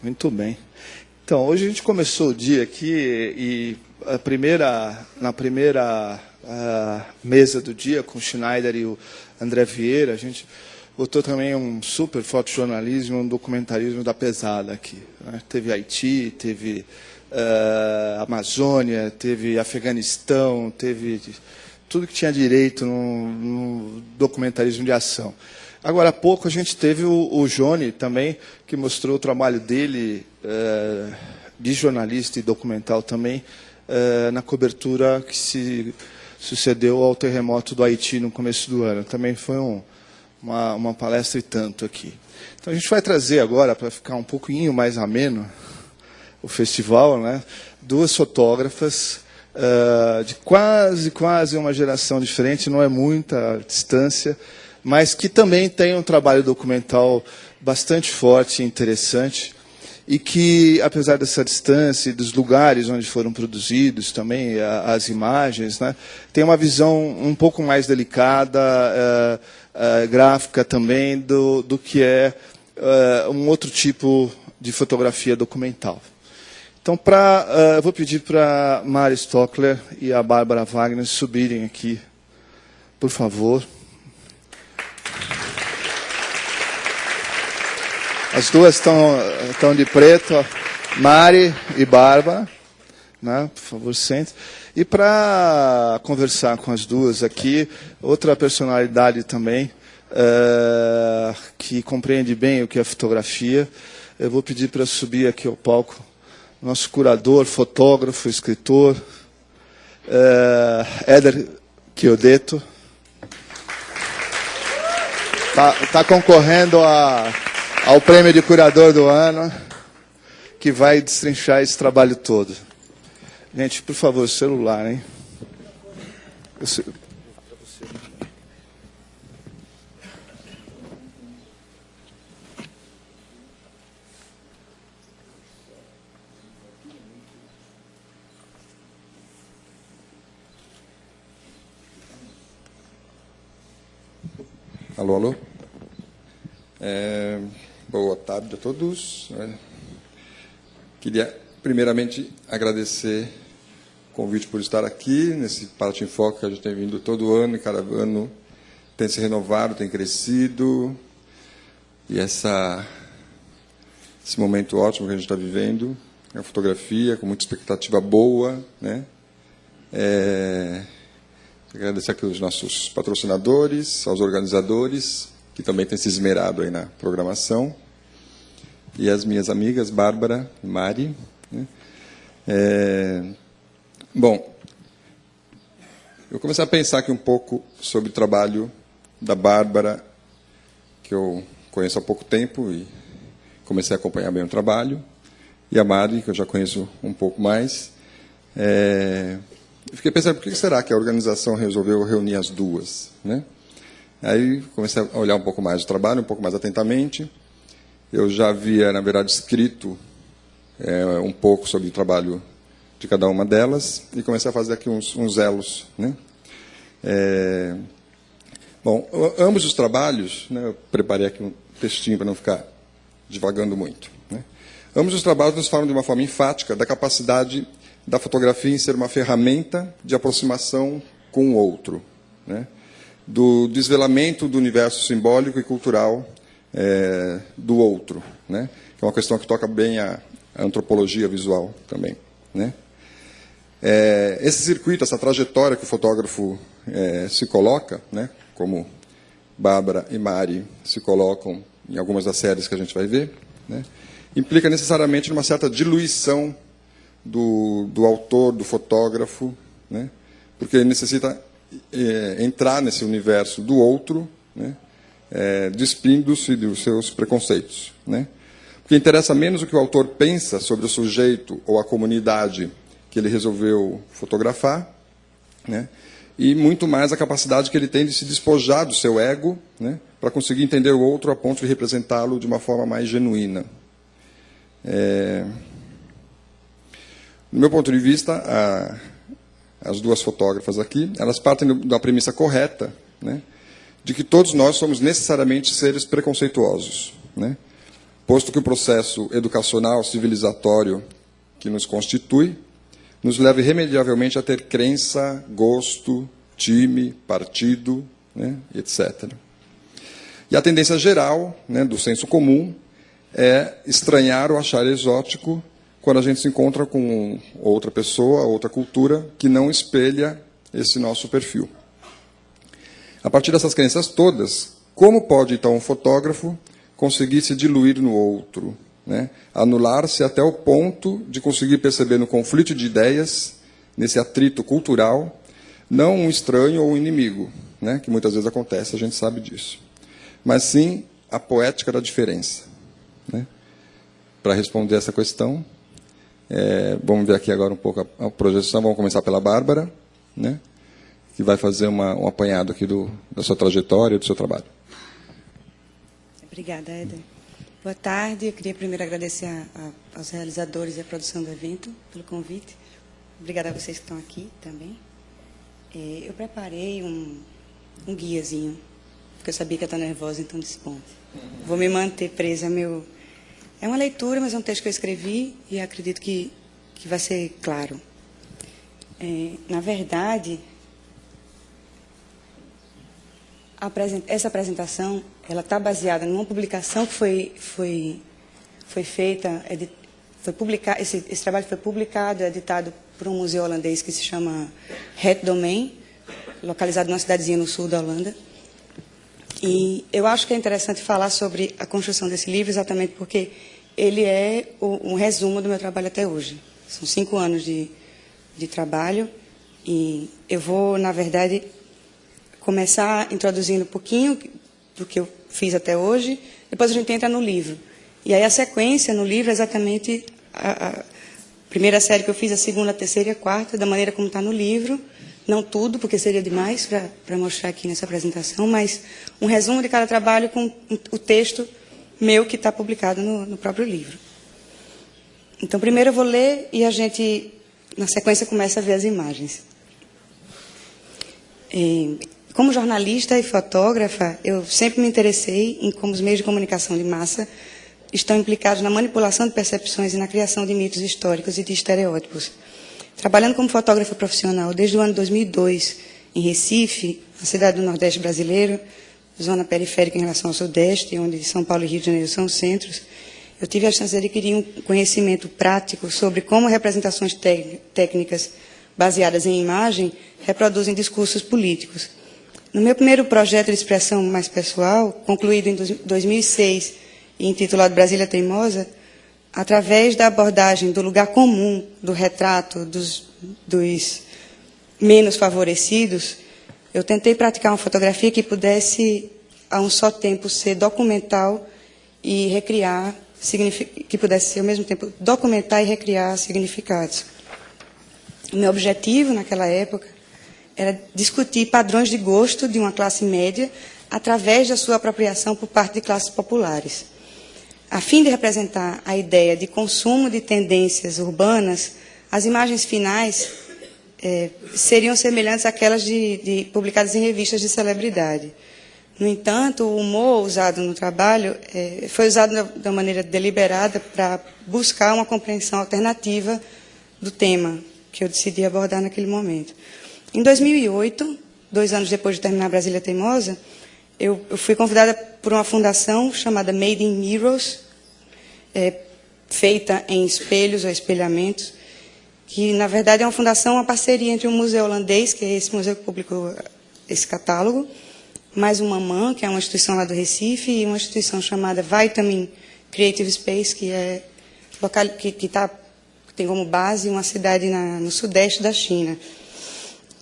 Muito bem. Então, hoje a gente começou o dia aqui e na primeira mesa do dia, com o Schneider e o André Vieira, a gente botou também um super fotojornalismo, um documentarismo da pesada aqui, né? Teve Haiti, teve Amazônia, teve Afeganistão, teve tudo que tinha direito no documentarismo de ação. Agora há pouco a gente teve o Johnny também, que mostrou o trabalho dele de jornalista e documental também, na cobertura que se sucedeu ao terremoto do Haiti no começo do ano. Também foi uma palestra e tanto aqui. Então a gente vai trazer agora, para ficar um pouquinho mais ameno, o festival, né, duas fotógrafas de quase uma geração diferente, não é muita distância, mas que também tem um trabalho documental bastante forte e interessante, e que, apesar dessa distância e dos lugares onde foram produzidos também as imagens, né, tem uma visão um pouco mais delicada, gráfica também, do que é um outro tipo de fotografia documental. Então, eu vou pedir para a Mari Stockler e a Bárbara Wagner subirem aqui, por favor. As duas estão de preto, Mari e Bárbara, né? Por favor, sente. E para conversar com as duas aqui, outra personalidade também, que compreende bem o que é fotografia, eu vou pedir para subir aqui ao palco nosso curador, fotógrafo, escritor, Éder Chiodeto. Tá concorrendo ao prêmio de curador do ano, que vai destrinchar esse trabalho todo. Gente, por favor, celular, hein? Alô, alô. Boa tarde a todos. Queria, primeiramente, agradecer o convite por estar aqui, nesse Parte em Foco que a gente tem vindo todo ano, e cada ano tem se renovado, tem crescido. E esse momento ótimo que a gente está vivendo, a fotografia, com muita expectativa boa, né? Agradecer aqui aos nossos patrocinadores, aos organizadores, que também têm se esmerado aí na programação, e as minhas amigas, Bárbara e Mari. Né? Bom, eu comecei a pensar aqui um pouco sobre o trabalho da Bárbara, que eu conheço há pouco tempo, e comecei a acompanhar bem o trabalho, e a Mari, que eu já conheço um pouco mais. Eu fiquei pensando, por que será que a organização resolveu reunir as duas? Né? Aí comecei a olhar um pouco mais o trabalho, um pouco mais atentamente. Eu já havia, na verdade, escrito um pouco sobre o trabalho de cada uma delas e comecei a fazer aqui uns elos. Né? Bom, ambos os trabalhos, né, eu preparei aqui um textinho para não ficar divagando muito. Né? Ambos os trabalhos nos falam de uma forma enfática da capacidade da fotografia em ser uma ferramenta de aproximação com o outro, né? Do desvelamento do universo simbólico e cultural do outro, né? Que é uma questão que toca bem a antropologia visual também, né? Esse circuito, essa trajetória que o fotógrafo se coloca, né? Como Bárbara e Mari se colocam em algumas das séries que a gente vai ver, né? Implica necessariamente numa certa diluição do autor, do fotógrafo, né? Porque ele necessita entrar nesse universo do outro, né? Despindo-se dos seus preconceitos. Né? Porque interessa menos o que o autor pensa sobre o sujeito ou a comunidade que ele resolveu fotografar, né? E muito mais a capacidade que ele tem de se despojar do seu ego, né? Para conseguir entender o outro a ponto de representá-lo de uma forma mais genuína. Do meu ponto de vista, as duas fotógrafas aqui, elas partem da premissa correta, né, de que todos nós somos necessariamente seres preconceituosos. Né? posto que o processo educacional civilizatório que nos constitui nos leva irremediavelmente a ter crença, gosto, time, partido, né, etc. E a tendência geral, né, do senso comum é estranhar ou achar exótico quando a gente se encontra com outra pessoa, outra cultura, que não espelha esse nosso perfil. A partir dessas crenças todas, como pode, então, um fotógrafo conseguir se diluir no outro, né? Anular-se até o ponto de conseguir perceber no conflito de ideias, nesse atrito cultural, não um estranho ou um inimigo, né? Que muitas vezes acontece, a gente sabe disso, mas sim a poética da diferença, né? Para responder essa questão, vamos ver aqui agora um pouco a projeção. Vamos começar pela Bárbara, né, que vai fazer um apanhado aqui da sua trajetória e do seu trabalho. Obrigada, Éder. Boa tarde. Eu queria primeiro agradecer aos realizadores e à produção do evento pelo convite. Obrigada a vocês que estão aqui também. Eu preparei um guiazinho, porque eu sabia que eu estava nervosa, então disse, bom, vou me manter presa a meu... É uma leitura, mas é um texto que eu escrevi e acredito que vai ser claro. Na verdade, essa apresentação ela está baseada numa publicação que foi feita, esse trabalho foi publicado, editado por um museu holandês que se chama Het Domein, localizado numa cidadezinha no sul da Holanda. E eu acho que é interessante falar sobre a construção desse livro, exatamente porque ele é um resumo do meu trabalho até hoje. São 5 anos de trabalho e eu vou, na verdade, começar introduzindo um pouquinho do que eu fiz até hoje, depois a gente entra no livro. E aí a sequência no livro é exatamente a primeira série que eu fiz, a segunda, a terceira e a quarta, da maneira como está no livro. Não tudo, porque seria demais para mostrar aqui nessa apresentação, mas um resumo de cada trabalho com o texto meu que está publicado no próprio livro. Então, primeiro eu vou ler e a gente, na sequência, começa a ver as imagens. Como jornalista e fotógrafa, eu sempre me interessei em como os meios de comunicação de massa estão implicados na manipulação de percepções e na criação de mitos históricos e de estereótipos. Trabalhando como fotógrafa profissional desde o ano 2002, em Recife, a cidade do Nordeste brasileiro, zona periférica em relação ao Sudeste, onde São Paulo e Rio de Janeiro são os centros, eu tive a chance de adquirir um conhecimento prático sobre como representações técnicas baseadas em imagem reproduzem discursos políticos. No meu primeiro projeto de expressão mais pessoal, concluído em 2006 e intitulado Brasília Teimosa, através da abordagem do lugar comum, do retrato dos menos favorecidos, eu tentei praticar uma fotografia que pudesse, a um só tempo, ser documental e recriar, que pudesse, ao mesmo tempo, documentar e recriar significados. O meu objetivo, naquela época, era discutir padrões de gosto de uma classe média através da sua apropriação por parte de classes populares. A fim de representar a ideia de consumo de tendências urbanas, as imagens finais seriam semelhantes àquelas publicadas em revistas de celebridade. No entanto, o humor usado no trabalho foi usado de uma maneira deliberada para buscar uma compreensão alternativa do tema que eu decidi abordar naquele momento. Em 2008, 2 anos depois de terminar Brasília Teimosa, eu fui convidada por uma fundação chamada Made in Mirrors, feita em espelhos ou espelhamentos, que, na verdade, é uma fundação, uma parceria entre um museu holandês, que é esse museu que publicou esse catálogo, mais uma MAN, que é uma instituição lá do Recife, e uma instituição chamada Vitamin Creative Space, que tem como base uma cidade no sudeste da China.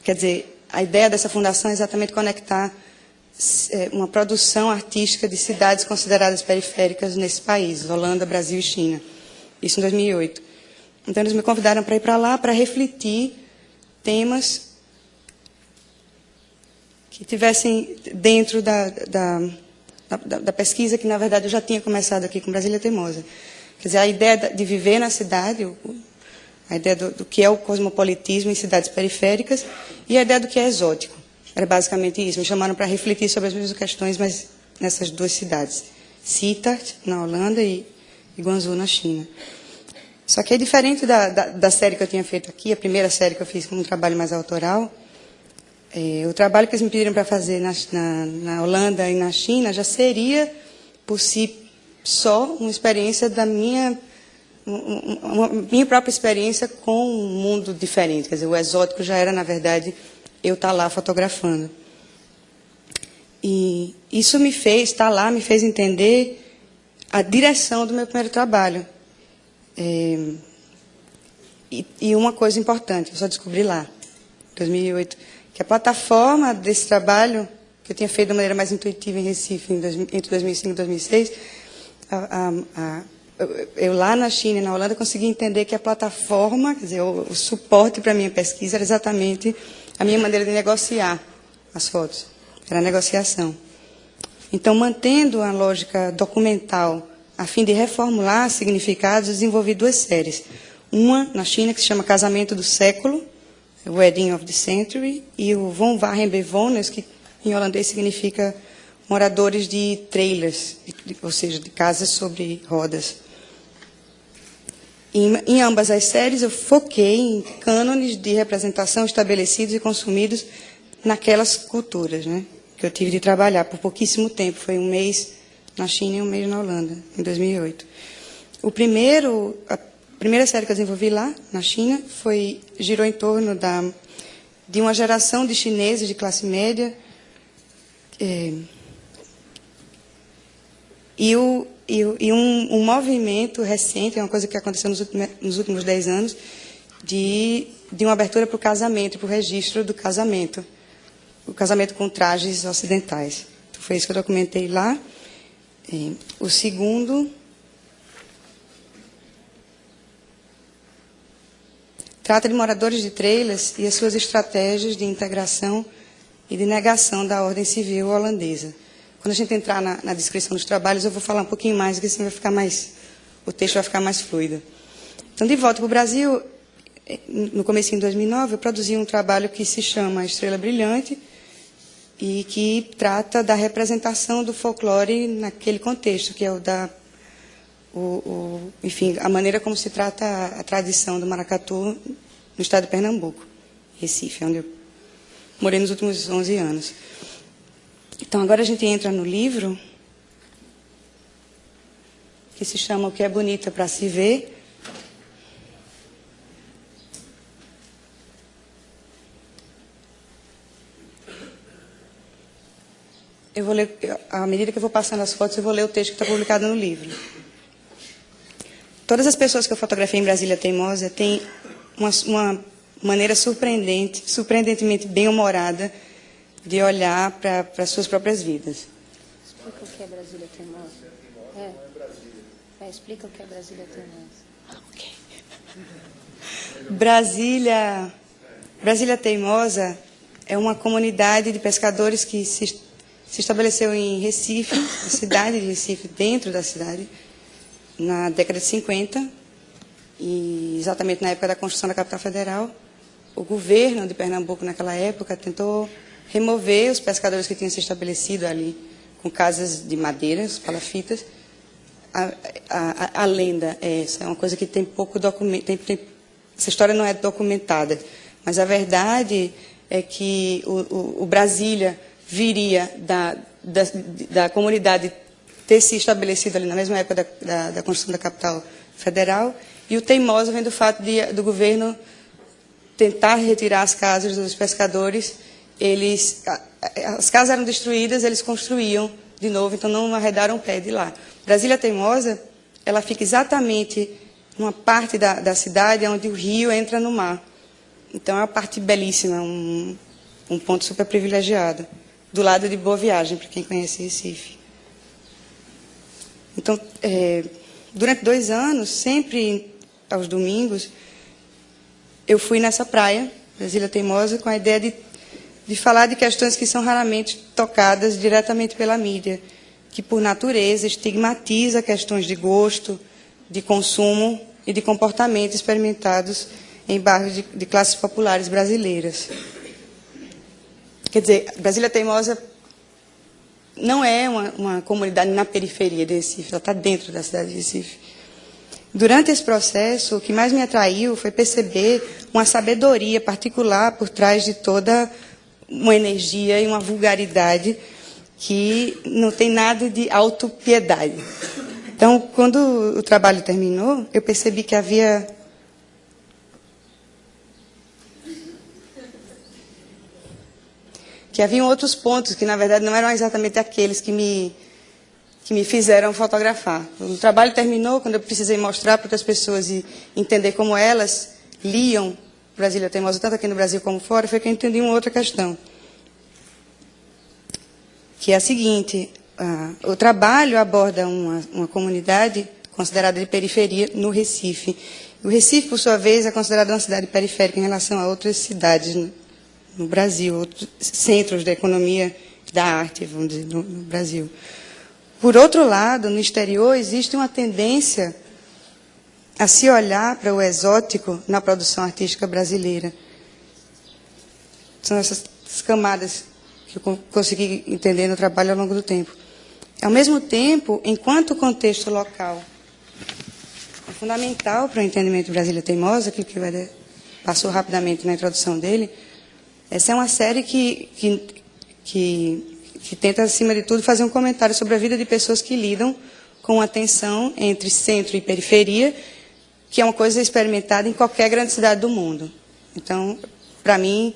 Quer dizer, a ideia dessa fundação é exatamente conectar uma produção artística de cidades consideradas periféricas nesse país, Holanda, Brasil e China. Isso em 2008. Então, eles me convidaram para ir para lá para refletir temas que tivessem dentro da pesquisa que, na verdade, eu já tinha começado aqui com Brasília Teimosa. Quer dizer, a ideia de viver na cidade, a ideia do que é o cosmopolitismo em cidades periféricas e a ideia do que é exótico. Era basicamente isso. Me chamaram para refletir sobre as mesmas questões, mas nessas 2 cidades. Sittard, na Holanda, e e Guangzhou, na China. Só que é diferente da série que eu tinha feito aqui, a primeira série que eu fiz como um trabalho mais autoral. O trabalho que eles me pediram para fazer na Holanda e na China já seria, por si só, uma experiência da minha própria experiência com um mundo diferente. Quer dizer, o exótico já era, na verdade, eu estar lá fotografando. E isso me fez, estar lá, me fez entender a direção do meu primeiro trabalho. E uma coisa importante, eu só descobri lá, em 2008, que a plataforma desse trabalho, que eu tinha feito de maneira mais intuitiva em Recife, entre 2005 e 2006, eu lá na China e na Holanda consegui entender que a plataforma, quer dizer, o suporte para a minha pesquisa era exatamente a minha maneira de negociar as fotos. Era a negociação. Então, mantendo a lógica documental, a fim de reformular significados, eu desenvolvi 2 séries. Uma na China, que se chama Casamento do Século, Wedding of the Century, e o Woonwagenbewoners, que em holandês significa moradores de trailers, ou seja, de casas sobre rodas. Em ambas as séries, eu foquei em cânones de representação estabelecidos e consumidos naquelas culturas, né, que eu tive de trabalhar por pouquíssimo tempo. Foi 1 mês na China e 1 mês na Holanda, em 2008. A primeira série que eu desenvolvi lá, na China, girou em torno de uma geração de chineses de classe média e um movimento recente, é uma coisa que aconteceu nos últimos 10 anos, de uma abertura para o casamento, para o registro do casamento. O casamento com trajes ocidentais. Então, foi isso que eu documentei lá. O segundo trata de moradores de trailers e as suas estratégias de integração e de negação da ordem civil holandesa. Quando a gente entrar na descrição dos trabalhos, eu vou falar um pouquinho mais, porque assim o texto vai ficar mais fluido. Então, de volta para o Brasil, no comecinho de 2009, eu produzi um trabalho que se chama Estrela Brilhante, e que trata da representação do folclore naquele contexto, que é enfim, a maneira como se trata a tradição do maracatu no estado de Pernambuco, Recife, onde eu morei nos últimos 11 anos. Então, agora a gente entra no livro, que se chama O que é bonito para se ver. Eu vou ler, à medida que eu vou passando as fotos, eu vou ler o texto que está publicado no livro. Todas as pessoas que eu fotografei em Brasília Teimosa têm uma maneira surpreendentemente bem-humorada de olhar para as suas próprias vidas. Explica o que é Brasília Teimosa. Explica o que é Brasília Teimosa. Ok. Brasília Teimosa é uma comunidade de pescadores que se estabeleceu em Recife, na cidade de Recife, dentro da cidade, na década de 50, e exatamente na época da construção da capital federal. O governo de Pernambuco, naquela época, tentou remover os pescadores que tinham se estabelecido ali, com casas de madeira, palafitas. A lenda é essa, é uma coisa que tem pouco documento, essa história não é documentada, mas a verdade é que o Brasília viria da comunidade ter se estabelecido ali na mesma época da construção da capital federal, e o Teimosa vem do fato do governo tentar retirar as casas dos pescadores. As casas eram destruídas, eles construíam de novo, então não arredaram o pé de lá. Brasília Teimosa, ela fica exatamente numa parte da cidade onde o rio entra no mar. Então é uma parte belíssima, um ponto super privilegiado, do lado de Boa Viagem, para quem conhece Recife. Então, durante 2 anos, sempre aos domingos, eu fui nessa praia, Brasília Teimosa, com a ideia de falar de questões que são raramente tocadas diretamente pela mídia, que, por natureza, estigmatiza questões de gosto, de consumo e de comportamento experimentados em bairros de classes populares brasileiras. Quer dizer, Brasília Teimosa não é uma comunidade na periferia de Recife, ela está dentro da cidade de Recife. Durante esse processo, o que mais me atraiu foi perceber uma sabedoria particular por trás de toda uma energia e uma vulgaridade que não tem nada de autopiedade. Então, quando o trabalho terminou, eu percebi que haviam outros pontos que, na verdade, não eram exatamente aqueles que me fizeram fotografar. O trabalho terminou quando eu precisei mostrar para outras pessoas e entender como elas liam Brasília Teimosa, tanto aqui no Brasil como fora, foi que eu entendi uma outra questão, que é a seguinte: o trabalho aborda uma comunidade considerada de periferia no Recife. O Recife, por sua vez, é considerado uma cidade periférica em relação a outras cidades no Brasil, outros centros da economia, da arte, vamos dizer, no Brasil. Por outro lado, no exterior, existe uma tendência a se olhar para o exótico na produção artística brasileira. São essas camadas que eu consegui entender no trabalho ao longo do tempo. Ao mesmo tempo, enquanto o contexto local é fundamental para o entendimento de Brasília Teimosa, aquilo que passou rapidamente na introdução dele, essa é uma série que tenta, acima de tudo, fazer um comentário sobre a vida de pessoas que lidam com a tensão entre centro e periferia, que é uma coisa experimentada em qualquer grande cidade do mundo. Então, para mim,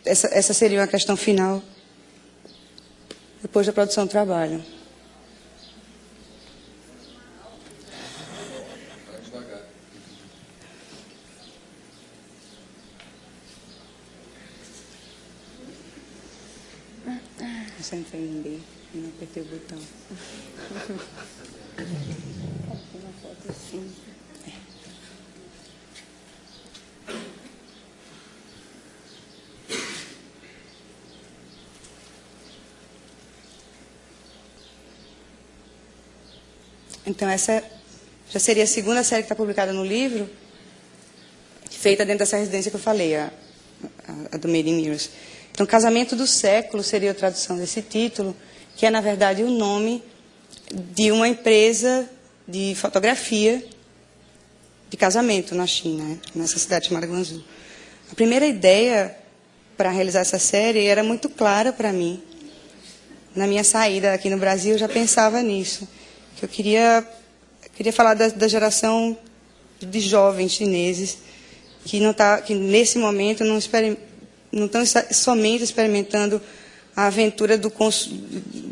essa seria uma questão final depois da produção do trabalho. Eu só entrei em B e não apertei o botão. Tem uma foto assim. Então, essa já seria a segunda série que está publicada no livro, feita dentro dessa residência que eu falei, a do Made in Mirrors. Então, Casamento do Século seria a tradução desse título, que é, na verdade, o nome de uma empresa de fotografia de casamento na China, nessa cidade chamada Guangzhou. A primeira ideia para realizar essa série era muito clara para mim. Na minha saída aqui no Brasil, eu já pensava nisso, que eu queria falar da geração de jovens chineses que nesse momento não estão somente experimentando a aventura do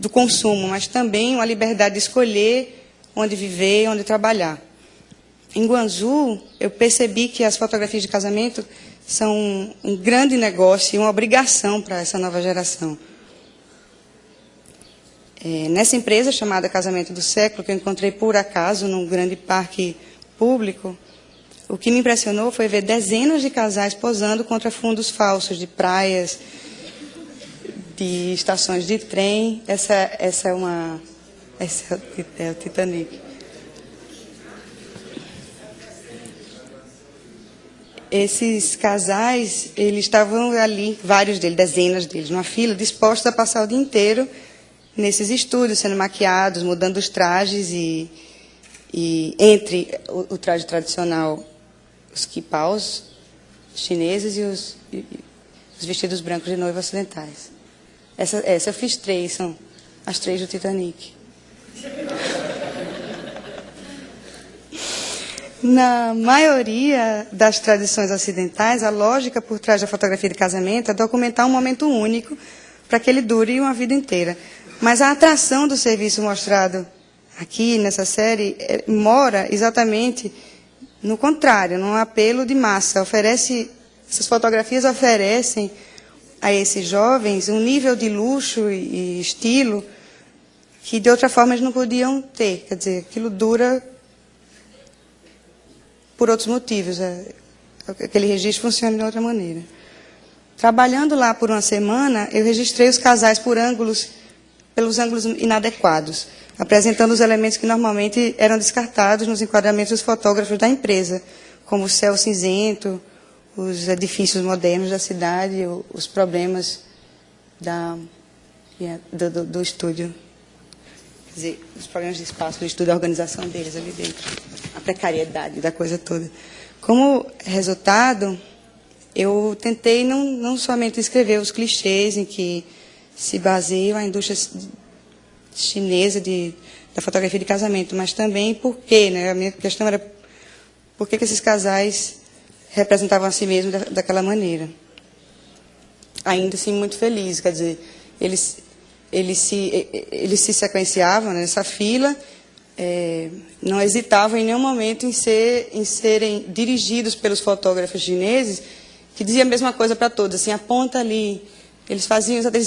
consumo, mas também uma liberdade de escolher onde viver, onde trabalhar. Em Guangzhou, eu percebi que as fotografias de casamento são um grande negócio e uma obrigação para essa nova geração. Nessa empresa chamada Casamento do Século, que eu encontrei por acaso num grande parque público, o que me impressionou foi ver dezenas de casais posando contra fundos falsos de praias, de estações de trem. Essa é o Titanic. Esses casais, eles estavam ali, vários deles, dezenas deles, numa fila, dispostos a passar o dia inteiro nesses estúdios, sendo maquiados, mudando os trajes e entre o traje tradicional, os quipaos chineses e os vestidos brancos de noiva ocidentais. Essa eu fiz 3, são as 3 do Titanic. Na maioria das tradições ocidentais, a lógica por trás da fotografia de casamento é documentar um momento único para que ele dure uma vida inteira. Mas a atração do serviço mostrado aqui nessa série mora exatamente no contrário, num apelo de massa. Essas fotografias oferecem a esses jovens um nível de luxo e estilo que de outra forma eles não podiam ter. Quer dizer, aquilo dura por outros motivos. Aquele registro funciona de outra maneira. Trabalhando lá por uma semana, eu registrei os casais pelos ângulos inadequados, apresentando os elementos que normalmente eram descartados nos enquadramentos dos fotógrafos da empresa, como o céu cinzento, os edifícios modernos da cidade, os problemas do estúdio. quer dizer, os problemas de espaço, de estudo, a organização deles ali dentro, a precariedade da coisa toda. Como resultado, eu tentei não somente escrever os clichês em que se baseia a indústria chinesa da fotografia de casamento, mas também por quê, né? A minha questão era por que esses casais representavam a si mesmos daquela maneira. Ainda assim, muito felizes, quer dizer, eles se sequenciavam nessa fila, não hesitavam em nenhum momento em serem dirigidos pelos fotógrafos chineses, que diziam a mesma coisa para todos, assim, aponta ali. Eles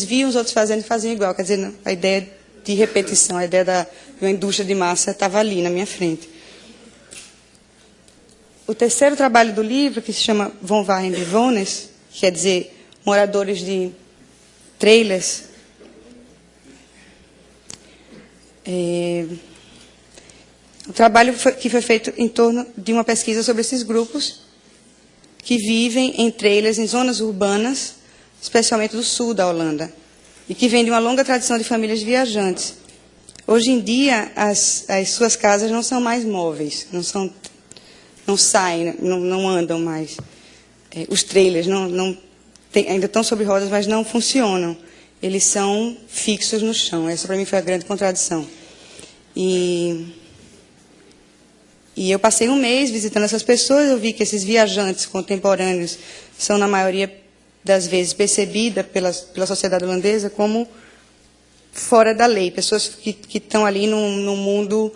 viam os outros fazendo e faziam igual. Quer dizer, a ideia de repetição, a ideia de uma indústria de massa estava ali na minha frente. O terceiro trabalho do livro, que se chama Wohnwagenbewohners, quer dizer, moradores de trailers, o trabalho que foi feito em torno de uma pesquisa sobre esses grupos que vivem em trailers em zonas urbanas, especialmente do sul da Holanda, e que vêm de uma longa tradição de famílias viajantes. Hoje em dia, as suas casas não são mais móveis, não saem, não andam mais. Os trailers ainda estão sobre rodas, mas não funcionam. Eles são fixos no chão. Essa, para mim, foi a grande contradição. E eu passei um mês visitando essas pessoas. Eu vi que esses viajantes contemporâneos são, na maioria das vezes, percebidas pela sociedade holandesa como fora da lei. Pessoas que estão ali num mundo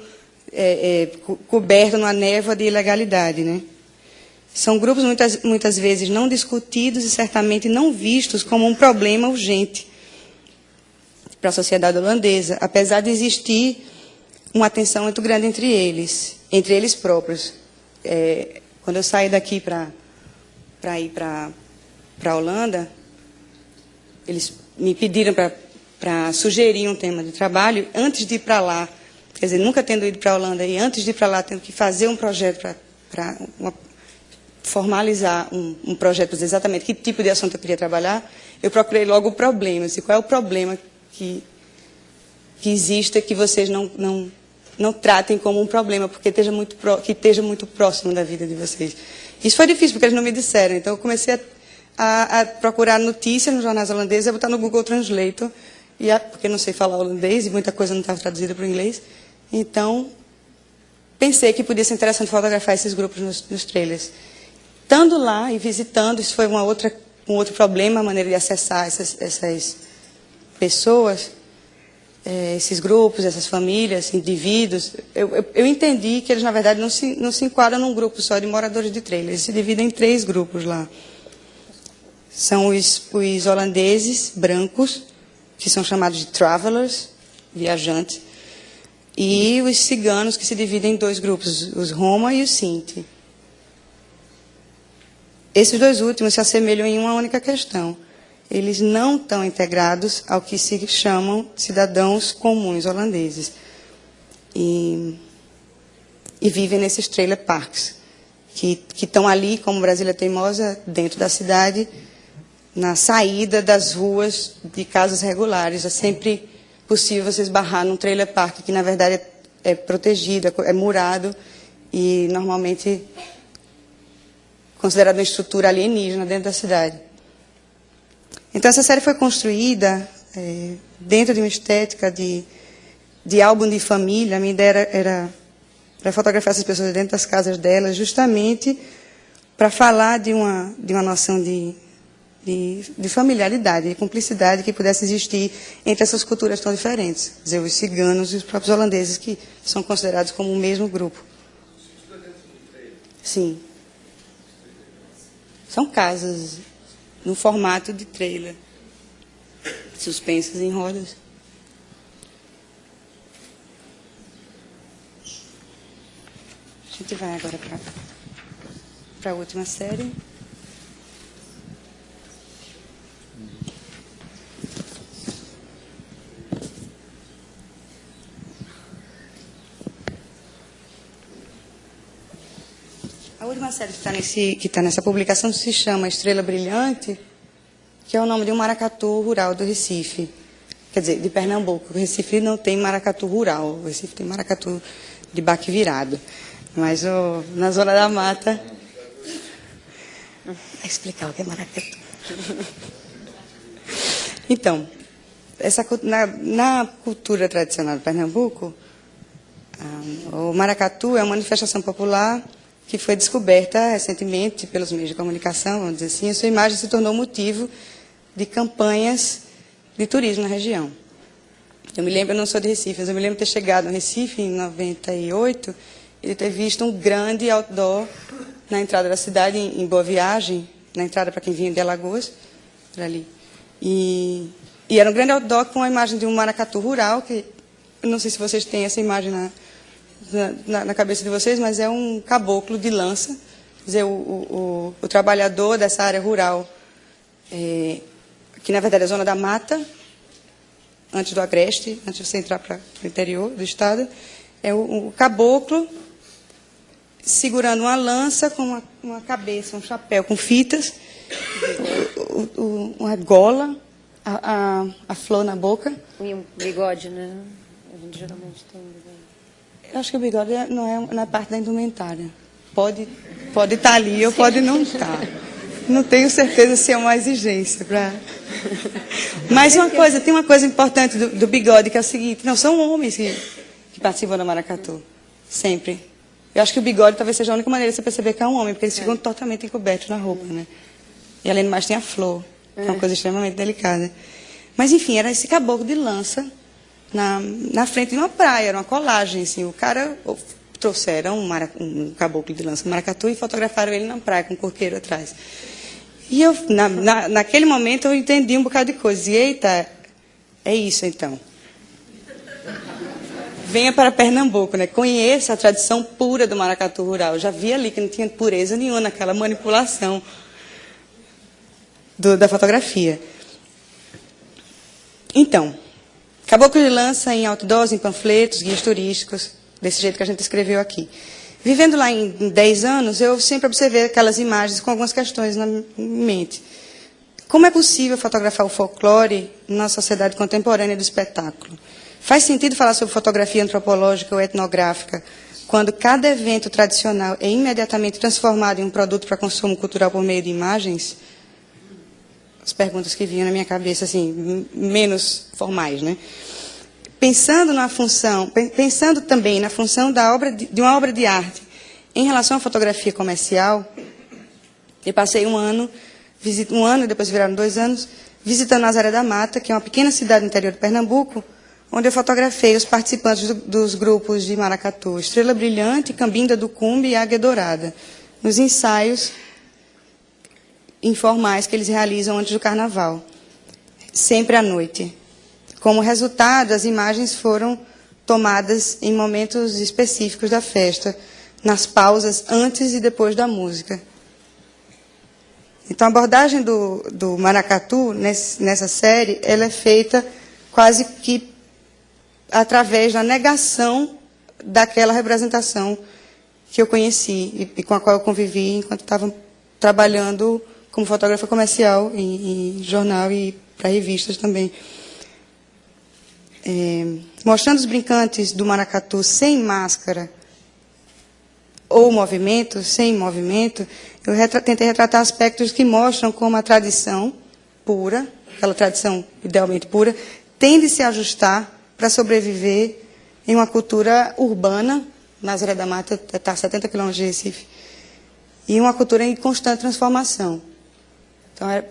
coberto numa névoa de ilegalidade, né? São grupos, muitas vezes, não discutidos e certamente não vistos como um problema urgente para a sociedade holandesa, apesar de existir uma tensão muito grande entre eles próprios. Quando eu saí daqui para ir para a Holanda, eles me pediram para sugerir um tema de trabalho antes de ir para lá. Quer dizer, nunca tendo ido para a Holanda e antes de ir para lá, tendo que fazer um projeto para formalizar um projeto, para dizer exatamente que tipo de assunto eu queria trabalhar, eu procurei logo o problema. Assim, qual é o problema que exista que vocês não tratem como um problema, porque que esteja muito próximo da vida de vocês. Isso foi difícil, porque eles não me disseram. Então, eu comecei a procurar notícias nos jornais holandeses, a botar no Google Translator, porque não sei falar holandês e muita coisa não estava traduzida para o inglês. Então, pensei que podia ser interessante fotografar esses grupos nos trailers. Estando lá e visitando, isso foi um outro problema, a maneira de acessar essas pessoas, esses grupos, essas famílias, indivíduos. Eu entendi que eles, na verdade, não se enquadram num grupo só de moradores de trailers. Eles se dividem em 3 grupos lá. São os holandeses brancos, que são chamados de travelers, viajantes, e os ciganos, que se dividem em 2 grupos, os Roma e os Sinti. Esses 2 últimos se assemelham em uma única questão. Eles não estão integrados ao que se chamam cidadãos comuns holandeses. E vivem nesses trailer parks, que estão ali, como Brasília Teimosa, dentro da cidade, na saída das ruas de casas regulares. É sempre possível você esbarrar num trailer park, que, na verdade, é protegido, é murado e, normalmente, considerado uma estrutura alienígena dentro da cidade. Então, essa série foi construída dentro de uma estética de álbum de família. A minha ideia era para fotografar essas pessoas dentro das casas delas, justamente para falar de uma noção de familiaridade, de cumplicidade que pudesse existir entre essas culturas tão diferentes. Quer dizer, os ciganos e os próprios holandeses, que são considerados como o mesmo grupo. Sim. São casas no formato de trailer, suspensas em rodas. A gente vai agora para a última série. A última série que está nessa publicação se chama Estrela Brilhante, que é o nome de um maracatu rural do Recife. quer dizer, de Pernambuco. O Recife não tem maracatu rural, o Recife tem maracatu de baque virado. Mas na Zona da Mata... Vou explicar o que é maracatu. Então, na cultura tradicional de Pernambuco, o maracatu é uma manifestação popular que foi descoberta recentemente pelos meios de comunicação, vamos dizer assim. A sua imagem se tornou motivo de campanhas de turismo na região. Eu me lembro, eu não sou de Recife, mas eu me lembro de ter chegado no Recife em 98 e de ter visto um grande outdoor na entrada da cidade, em Boa Viagem, na entrada para quem vinha de Alagoas, por ali. E era um grande outdoor com a imagem de um maracatu rural, que eu não sei se vocês têm essa imagem na cabeça de vocês, mas é um caboclo de lança, quer dizer, o trabalhador dessa área rural, que na verdade é a Zona da Mata, antes do Agreste, antes de você entrar para o interior do estado, é o caboclo segurando uma lança com uma cabeça, um chapéu com fitas, uma gola, a flor na boca. E um bigode, né? A gente geralmente tem um bigode. Eu acho que o bigode não é parte da indumentária. Pode estar ali ou pode não estar. Não tenho certeza se é uma exigência. Mas tem uma coisa importante do bigode, que é o seguinte: não são homens que participam da maracatu. Sempre. Eu acho que o bigode talvez seja a única maneira de você perceber que é um homem, porque eles ficam totalmente encobertos na roupa, né? E além do mais tem a flor, que é uma coisa extremamente delicada. Mas enfim, era esse caboclo de lança na frente de uma praia, era uma colagem, assim. O cara trouxeram um caboclo de lança, um maracatu, e fotografaram ele na praia com um coqueiro atrás. E eu, naquele momento, eu entendi um bocado de coisa. E, eita, é isso então. Venha para Pernambuco, né? Conheça a tradição pura do maracatu rural. Eu já vi ali que não tinha pureza nenhuma naquela manipulação da fotografia. Então, caboclo de lança em outdoors, em panfletos, guias turísticos, desse jeito que a gente escreveu aqui. Vivendo lá em 10 anos, eu sempre observei aquelas imagens com algumas questões na mente. Como é possível fotografar o folclore na sociedade contemporânea do espetáculo? Faz sentido falar sobre fotografia antropológica ou etnográfica quando cada evento tradicional é imediatamente transformado em um produto para consumo cultural por meio de imagens? As perguntas que vinham na minha cabeça, assim, menos formais, né? Pensando também na função de uma obra de arte em relação à fotografia comercial, eu passei um ano e depois viraram 2 anos, visitando Nazaré da Mata, que é uma pequena cidade no interior de Pernambuco, onde eu fotografei os participantes dos grupos de maracatu Estrela Brilhante, Cambinda do Cumbe e Águia Dourada, nos ensaios informais que eles realizam antes do carnaval, sempre à noite. Como resultado, as imagens foram tomadas em momentos específicos da festa, nas pausas antes e depois da música. Então, a abordagem do maracatu nessa série, ela é feita quase que através da negação daquela representação que eu conheci e com a qual eu convivi enquanto estava trabalhando como fotógrafa comercial em jornal e para revistas também. Mostrando os brincantes do maracatu sem máscara ou movimento, sem movimento, eu tentei retratar aspectos que mostram como a tradição pura, aquela tradição idealmente pura, tende a se ajustar para sobreviver em uma cultura urbana. Nazaré da Mata está a 70 quilômetros de Recife, e uma cultura em constante transformação. Então, é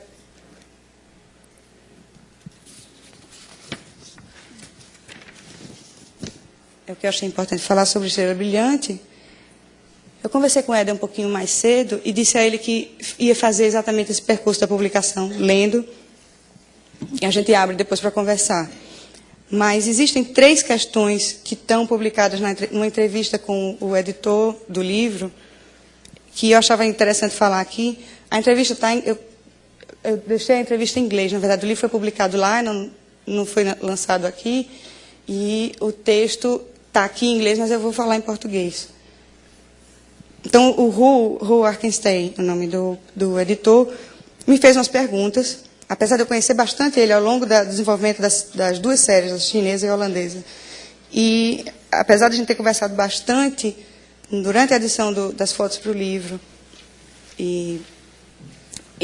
o que eu achei importante falar sobre Estrela Brilhante. Eu conversei com o Éder um pouquinho mais cedo e disse a ele que ia fazer exatamente esse percurso da publicação, lendo, e a gente abre depois para conversar. Mas existem 3 questões que estão publicadas numa entrevista com o editor do livro, que eu achava interessante falar aqui. A entrevista está eu deixei a entrevista em inglês, na verdade o livro foi publicado lá, não foi lançado aqui, e o texto está aqui em inglês, mas eu vou falar em português. Então, o Hu Arkenstein, o nome do editor, me fez umas perguntas apesar de eu conhecer bastante ele ao longo do desenvolvimento das duas séries, a chinesa e a holandesa, e apesar de a gente ter conversado bastante durante a edição das fotos para o livro, e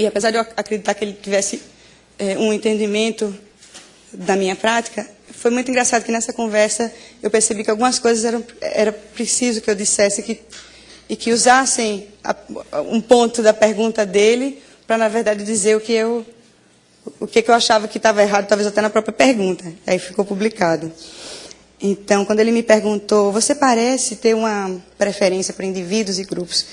apesar de eu acreditar que ele tivesse um entendimento da minha prática, foi muito engraçado que nessa conversa eu percebi que algumas coisas era preciso que eu dissesse e que usassem um ponto da pergunta dele para, na verdade, dizer o que eu achava que estava errado, talvez até na própria pergunta. Aí ficou publicado. Então, quando ele me perguntou, você parece ter uma preferência por indivíduos e grupos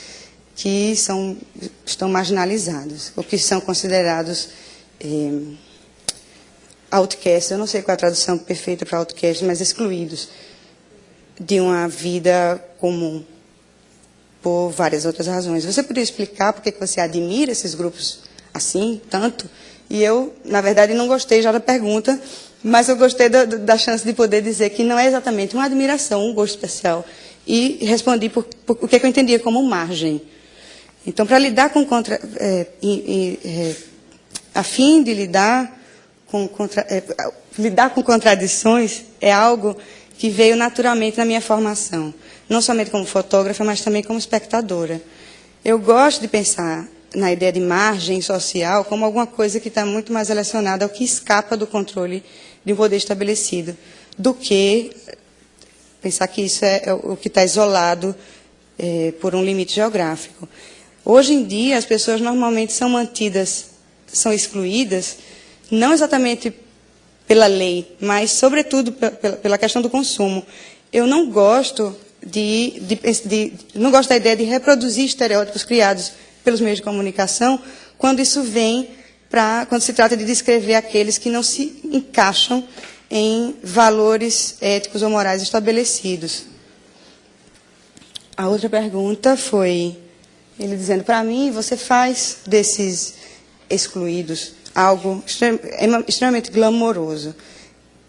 que estão marginalizados, ou que são considerados outcasts, eu não sei qual é a tradução perfeita para outcasts, mas excluídos de uma vida comum, por várias outras razões. Você poderia explicar por que você admira esses grupos assim, tanto? E eu, na verdade, não gostei já da pergunta, mas eu gostei da chance de poder dizer que não é exatamente uma admiração, um gosto especial. E respondi por o que eu entendia como margem. Então, para lidar com a fim de lidar com contradições é algo que veio naturalmente na minha formação, não somente como fotógrafa, mas também como espectadora. Eu gosto de pensar na ideia de margem social como alguma coisa que está muito mais relacionada ao que escapa do controle de um poder estabelecido, do que pensar que isso é o que está isolado por um limite geográfico. Hoje em dia, as pessoas normalmente são excluídas, não exatamente pela lei, mas, sobretudo, pela questão do consumo. Eu não gosto não gosto da ideia de reproduzir estereótipos criados pelos meios de comunicação, quando isso vem quando se trata de descrever aqueles que não se encaixam em valores éticos ou morais estabelecidos. A outra pergunta foi ele dizendo, para mim, você faz desses excluídos algo extremamente glamouroso.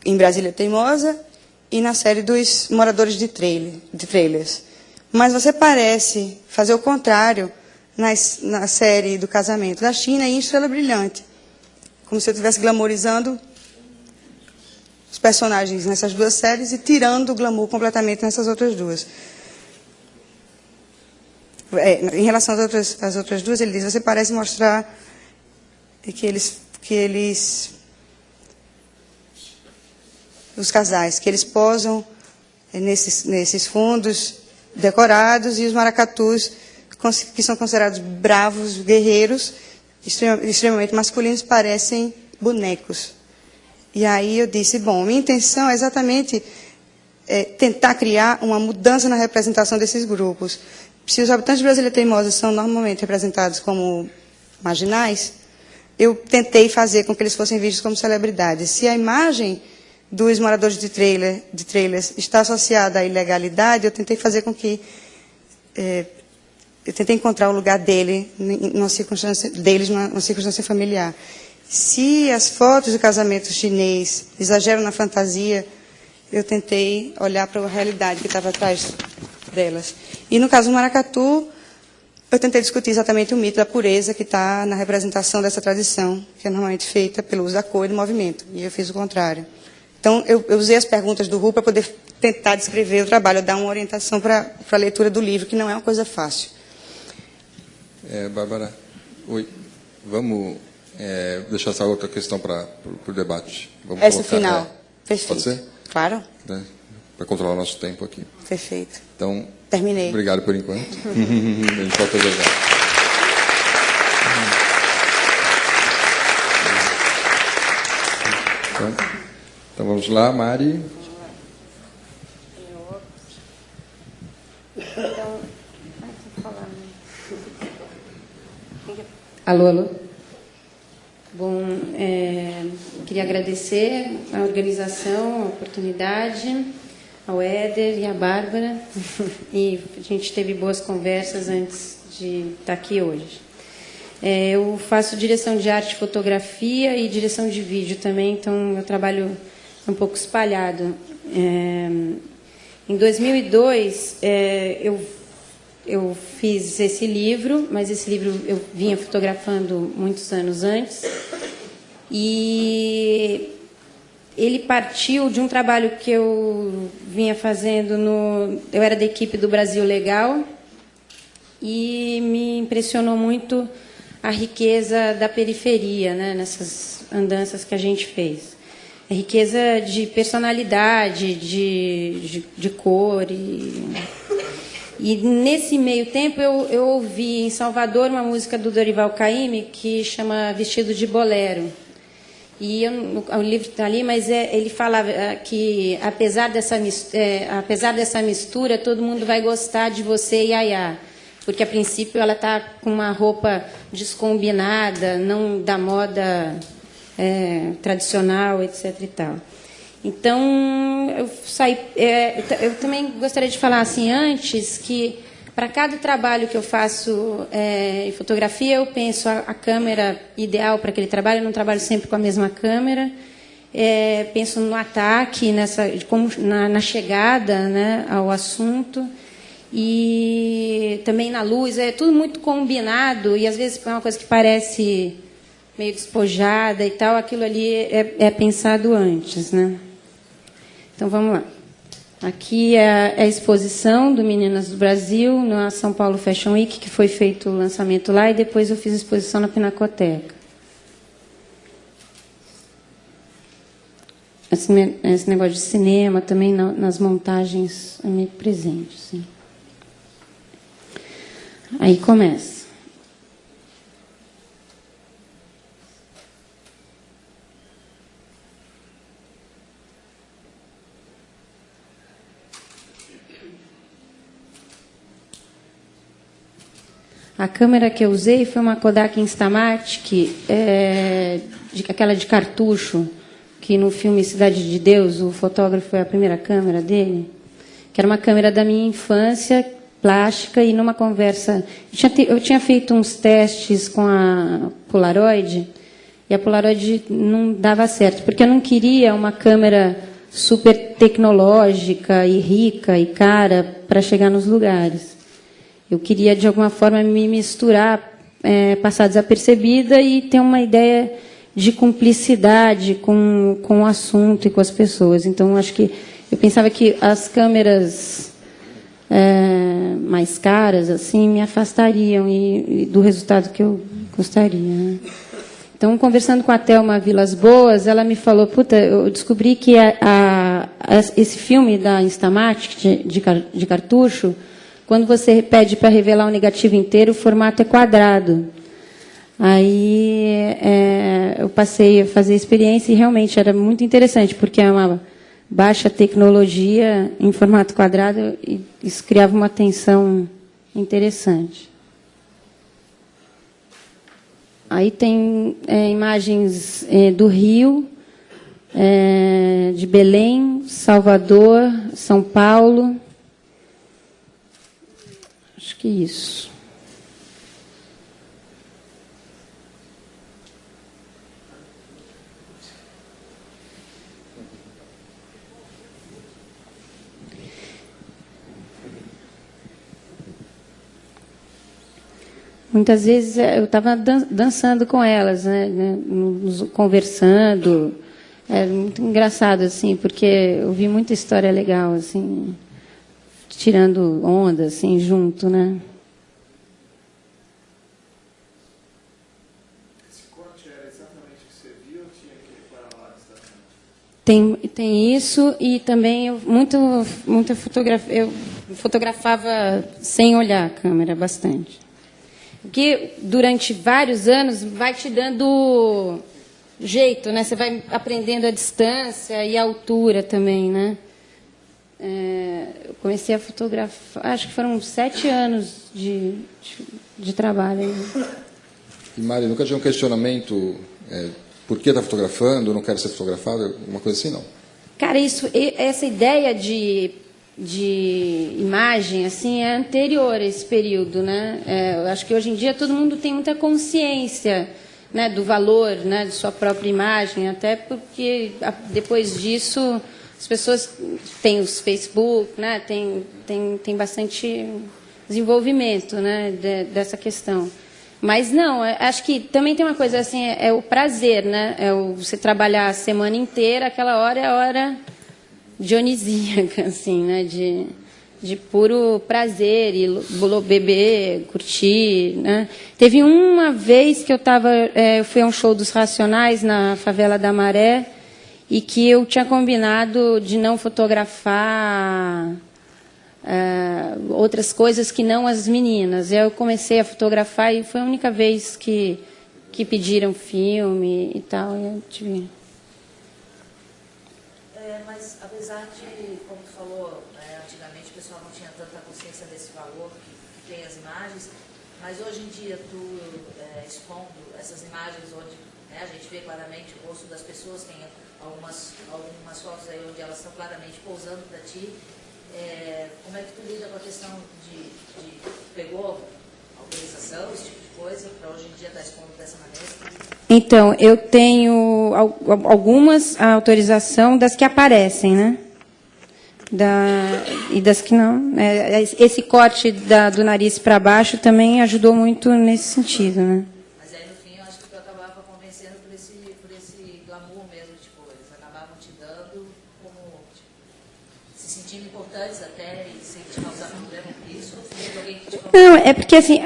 Em Brasília Teimosa e na série dos moradores de trailers. Mas você parece fazer o contrário na série do casamento da China e em Estrela Brilhante. Como se eu estivesse glamourizando os personagens nessas duas séries e tirando o glamour completamente nessas outras duas. Em relação às outras duas, ele diz, você parece mostrar os casais, que eles posam nesses fundos decorados e os maracatus, que são considerados bravos, guerreiros, extremamente masculinos, parecem bonecos. E aí eu disse, bom, minha intenção é exatamente tentar criar uma mudança na representação desses grupos. Se os habitantes de Brasília Teimosa são normalmente representados como marginais, eu tentei fazer com que eles fossem vistos como celebridades. Se a imagem dos moradores de trailers está associada à ilegalidade, eu tentei fazer com que... eu tentei encontrar o lugar deles numa circunstância familiar. Se as fotos do casamento chinês exageram na fantasia, eu tentei olhar para a realidade que estava atrás delas. E no caso do maracatu, eu tentei discutir exatamente o mito da pureza que está na representação dessa tradição, que é normalmente feita pelo uso da cor e do movimento. E eu fiz o contrário. Então, eu usei as perguntas do Ru para poder tentar descrever o trabalho, dar uma orientação para a leitura do livro, que não é uma coisa fácil. Bárbara, oi. Vamos deixar essa outra questão para o debate. Vamos essa colocar, final. Perfeito. Pode ser? Claro. Para controlar o nosso tempo aqui. Perfeito. Então, terminei. Obrigado por enquanto. A gente volta a jogar. Então vamos lá, Mari. Alô. Bom, queria agradecer a organização, a oportunidade, ao Éder e à Bárbara. E a gente teve boas conversas antes de estar aqui hoje. Eu faço direção de arte e fotografia e direção de vídeo também, então meu trabalho é um pouco espalhado. Em 2002, eu fiz esse livro, mas esse livro eu vinha fotografando muitos anos antes. E ele partiu de um trabalho que eu vinha fazendo eu era da equipe do Brasil Legal, e me impressionou muito a riqueza da periferia, né, nessas andanças que a gente fez. A riqueza de personalidade, de cor. E nesse meio tempo eu ouvi em Salvador uma música do Dorival Caymmi que chama Vestido de Bolero. E o livro está ali, mas ele falava que, apesar dessa mistura, todo mundo vai gostar de você, Yaya. Porque, a princípio, ela está com uma roupa descombinada, não da moda tradicional, etc. e tal. Então, eu também gostaria de falar assim antes que, para cada trabalho que eu faço em fotografia, eu penso a câmera ideal para aquele trabalho. Eu não trabalho sempre com a mesma câmera. Penso no ataque, na chegada, né, ao assunto. E também na luz. É tudo muito combinado. E, às vezes, é uma coisa que parece meio despojada e tal. Aquilo ali é pensado antes, né? Então, vamos lá. Aqui é a exposição do Meninas do Brasil, na São Paulo Fashion Week, que foi feito o lançamento lá, e depois eu fiz a exposição na Pinacoteca. Esse negócio de cinema também nas montagens é meio presente. Sim. Aí começa. A câmera que eu usei foi uma Kodak Instamatic, aquela de cartucho, que no filme Cidade de Deus, o fotógrafo foi a primeira câmera dele, que era uma câmera da minha infância, plástica, e numa conversa... Eu tinha feito uns testes com a Polaroid, e a Polaroid não dava certo, porque eu não queria uma câmera super tecnológica e rica e cara para chegar nos lugares. Eu queria, de alguma forma, me misturar, passar desapercebida e ter uma ideia de cumplicidade com o assunto e com as pessoas. Então, eu pensava que as câmeras mais caras assim me afastariam do resultado que eu gostaria, né? Então, conversando com a Thelma Vilas Boas, ela me falou, eu descobri que esse filme da Instamatic, de cartucho, quando você pede para revelar o negativo inteiro, o formato é quadrado. Aí eu passei a fazer a experiência e realmente era muito interessante, porque é uma baixa tecnologia em formato quadrado e isso criava uma tensão interessante. Aí tem imagens do Rio, de Belém, Salvador, São Paulo. Acho que isso. Muitas vezes eu estava dançando com elas, né, conversando. É muito engraçado, assim, porque eu vi muita história legal, assim, tirando onda, assim, junto, né? Esse corte era exatamente o que você viu ou tinha que parar lá distante? Tem isso, e também muita fotografia. Eu fotografava sem olhar a câmera bastante. Porque durante vários anos vai te dando jeito, né? Você vai aprendendo a distância e a altura também, né? Eu comecei a fotografar, acho que foram 7 anos de trabalho. E, Mari, nunca tinha um questionamento, por que está fotografando, não quero ser fotografado, uma coisa assim, não? Cara, essa ideia de imagem assim é anterior a esse período, né? Eu acho que hoje em dia todo mundo tem muita consciência, né, do valor, né, de sua própria imagem, até porque depois disso as pessoas têm os Facebook, né, tem bastante desenvolvimento, né, dessa questão. Mas não, acho que também tem uma coisa assim, é o prazer, né? Você trabalhar a semana inteira, aquela hora é a hora dionisíaca, assim, né? De puro prazer, e beber, curtir, né? Teve uma vez que eu fui a um show dos Racionais na favela da Maré, e que eu tinha combinado de não fotografar outras coisas que não as meninas. Eu comecei a fotografar e foi a única vez que pediram filme e tal. E eu tive... Mas, apesar de, como tu falou, antigamente o pessoal não tinha tanta consciência desse valor que tem as imagens, mas hoje em dia, tu expondo essas imagens onde a gente vê claramente o rosto das pessoas, tem algumas fotos aí onde elas estão claramente pousando para ti, como é que tu lida com a questão de pegou autorização, esse tipo de coisa, para hoje em dia estar expondo dessa maneira? Então, eu tenho algumas autorização das que aparecem, né? E das que não. Esse corte do nariz para baixo também ajudou muito nesse sentido, né? Mas aí, no fim, eu acho que tu acabava convencendo por esse glamour mesmo, tipo, eles acabavam te dando como, tipo, se sentindo importantes até e sem te causar problema por isso, ou se alguém que te causava... Não, é porque assim,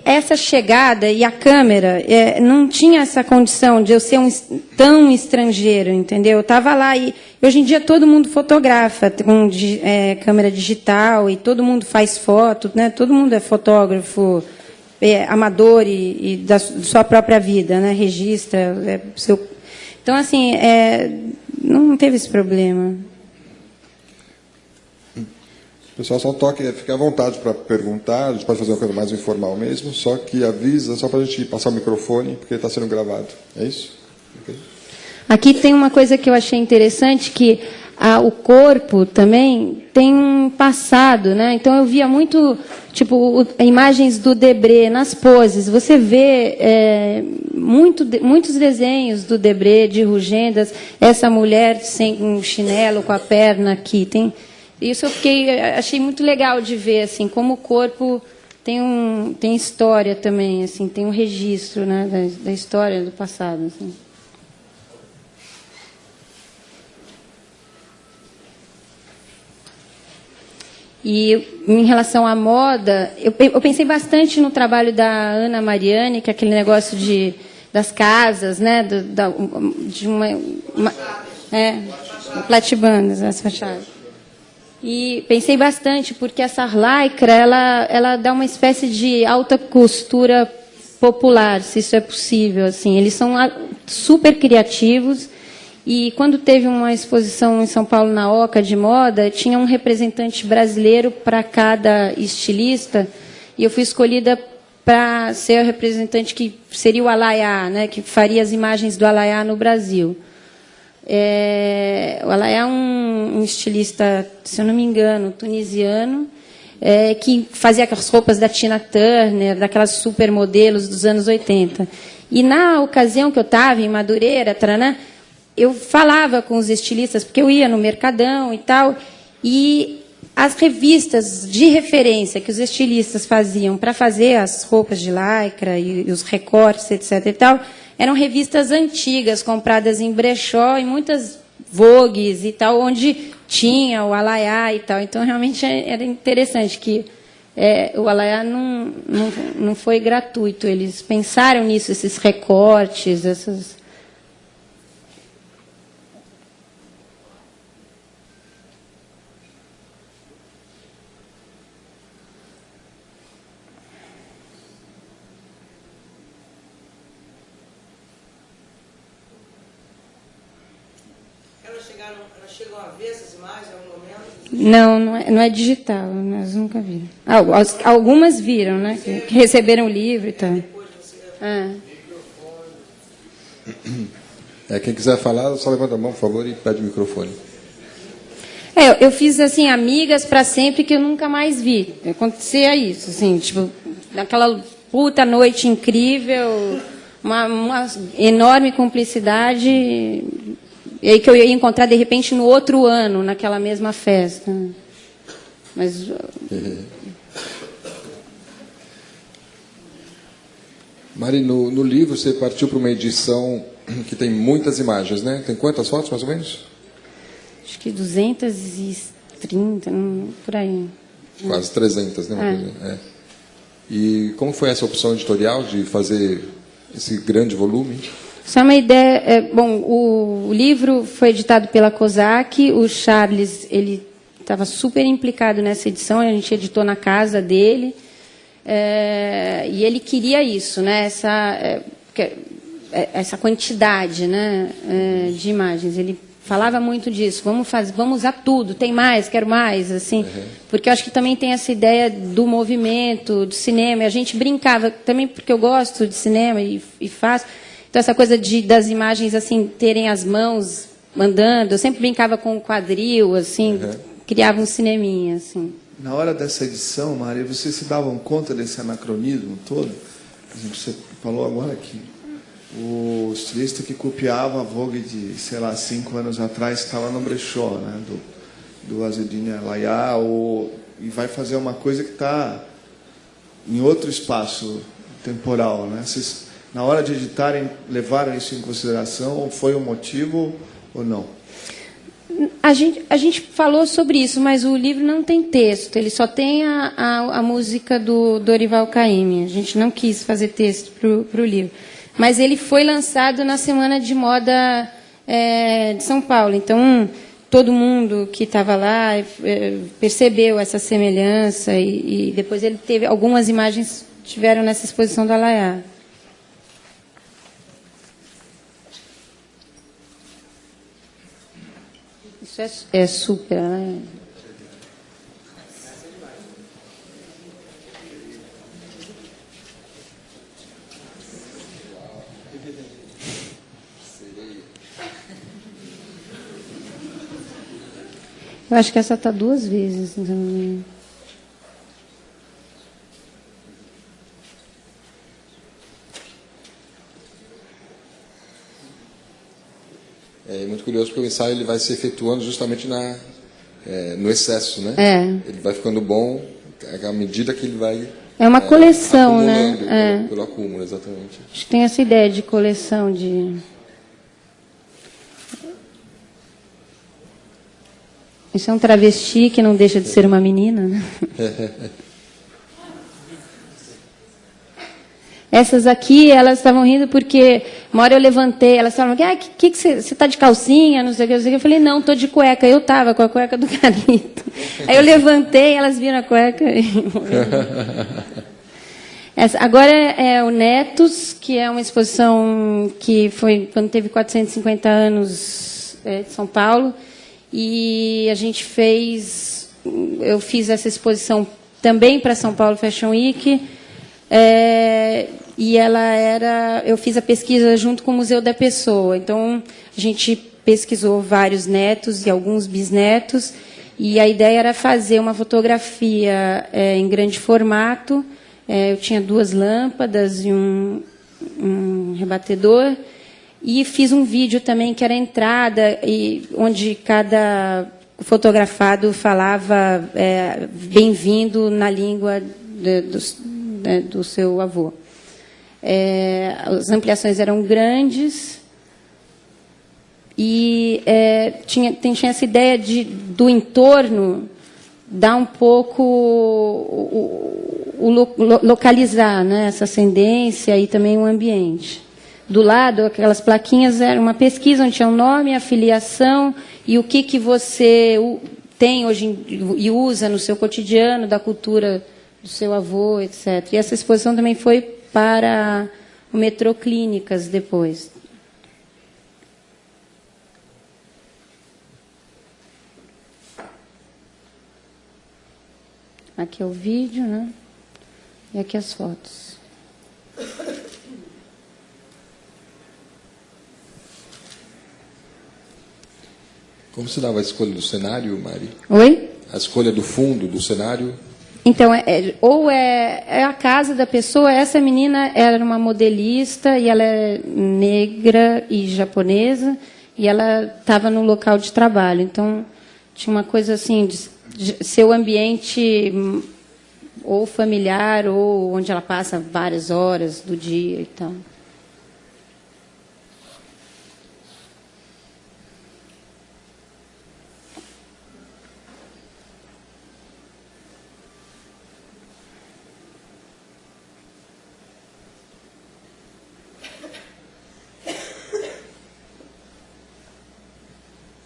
essa chegada e a câmera não tinha essa condição de eu ser tão estrangeiro, entendeu? Eu estava lá e hoje em dia todo mundo fotografa com câmera digital e todo mundo faz foto, né? Todo mundo é fotógrafo amador e da sua própria vida, né? Registra Então, assim, não teve esse problema. Pessoal, só fique à vontade para perguntar, a gente pode fazer uma coisa mais informal mesmo, só que avisa, só para a gente passar o microfone, porque está sendo gravado. É isso? Okay. Aqui tem uma coisa que eu achei interessante, que o corpo também tem um passado, né? Então eu via muito, tipo, imagens do Debré nas poses. Você vê muitos desenhos do Debré, de Rugendas, essa mulher sem um chinelo com a perna aqui. Isso achei muito legal de ver, assim, como o corpo tem história também, assim, tem um registro, né, da história do passado, assim. E em relação à moda, eu pensei bastante no trabalho da Ana Mariani, que é aquele negócio das casas, né, de platibandas, as fachadas. E pensei bastante, porque essa lycra, ela dá uma espécie de alta costura popular, se isso é possível. Assim. Eles são super criativos. E quando teve uma exposição em São Paulo, na Oca, de moda, tinha um representante brasileiro para cada estilista. E eu fui escolhida para ser a representante que seria o Alaiá, né, que faria as imagens do Alaiá no Brasil. O Alaiá é um estilista, se eu não me engano, tunisiano, que fazia aquelas roupas da Tina Turner, daquelas supermodelos dos anos 80. E na ocasião que eu estava em Madureira, eu falava com os estilistas, porque eu ia no Mercadão e tal, e as revistas de referência que os estilistas faziam para fazer as roupas de lycra e os recortes, etc. e tal, eram revistas antigas, compradas em brechó, e muitas Vogues e tal, onde tinha o Alaiá e tal. Então, realmente, era interessante que o Alaiá não foi gratuito. Eles pensaram nisso, esses recortes, essas... Elas chegam a ver essas imagens em algum momento? Não é digital, nós nunca viram. Algumas viram, né? Que receberam o livro e tal. Quem quiser falar, só levanta a mão, por favor, e pede o microfone. Eu fiz assim amigas para sempre que eu nunca mais vi. Acontecia isso, assim, tipo, aquela puta noite incrível, uma enorme cumplicidade. E aí que eu ia encontrar, de repente, no outro ano, naquela mesma festa. Mas... Mari, no livro você partiu para uma edição que tem muitas imagens, né? Tem quantas fotos, mais ou menos? Acho que 230, por aí. Quase 300, né? É. E como foi essa opção editorial de fazer esse grande volume? Só uma ideia. Bom, o livro foi editado pela COSAC. O Charles, ele estava super implicado nessa edição. A gente editou na casa dele. E ele queria isso, né? Essa quantidade, né? De imagens. Ele falava muito disso. Vamos usar tudo. Tem mais, quero mais, assim. Porque eu acho que também tem essa ideia do movimento, do cinema. E a gente brincava também porque eu gosto de cinema e faço. Então essa coisa das imagens assim terem as mãos andando. Eu sempre brincava com o quadril, assim. Criava um cineminha, assim. Na hora dessa edição, Maria, vocês se davam conta desse anacronismo todo? Por exemplo, você falou agora que o estilista que copiava a Vogue de, sei lá, 5 anos atrás estava no brechó, né, do Azzedine Alaïa, e vai fazer uma coisa que está em outro espaço temporal, né? Vocês, na hora de editarem, levaram isso em consideração? Ou foi um motivo ou não? A gente falou sobre isso, mas o livro não tem texto, ele só tem a música do Dorival Caymmi. A gente não quis fazer texto para o livro. Mas ele foi lançado na Semana de Moda de São Paulo. Então, todo mundo que estava lá percebeu essa semelhança e depois ele teve algumas imagens tiveram nessa exposição do Alaïa. Isso é super, né? Eu acho que essa está 2 vezes. Então... É muito curioso porque o ensaio ele vai se efetuando justamente no excesso, né? Ele vai ficando bom à medida que ele vai... É uma coleção, né? Pelo acúmulo, exatamente. Acho que tem essa ideia de coleção de... Isso é um travesti que não deixa de ser uma menina, né? Essas aqui, elas estavam rindo porque uma hora eu levantei, elas falavam, que você está de calcinha, não sei o que, eu falei, não, estou de cueca. Eu estava com a cueca do Carlito. Aí eu levantei, elas viram a cueca e agora é o Netos, que é uma exposição que foi quando teve 450 anos de São Paulo, e a gente eu fiz essa exposição também para São Paulo Fashion Week, e eu fiz a pesquisa junto com o Museu da Pessoa. Então, a gente pesquisou vários netos e alguns bisnetos, e a ideia era fazer uma fotografia em grande formato. Eu tinha 2 lâmpadas e um rebatedor, e fiz um vídeo também que era a entrada, onde cada fotografado falava bem-vindo na língua do seu avô. As ampliações eram grandes e tinha essa ideia do entorno dar um pouco localizar, né, essa ascendência e também o ambiente. Do lado, aquelas plaquinhas era uma pesquisa onde tinha o nome, a filiação e o que você tem hoje e usa no seu cotidiano, da cultura do seu avô, etc. E essa exposição também foi para o Metrô Clínicas depois. Aqui é o vídeo, né? E aqui as fotos. Como se dava a escolha do cenário, Mari? Oi? A escolha do fundo do cenário? Então, ou é a casa da pessoa. Essa menina era uma modelista e ela é negra e japonesa, e ela estava no local de trabalho. Então, tinha uma coisa assim, de ser o ambiente ou familiar, ou onde ela passa várias horas do dia e tal.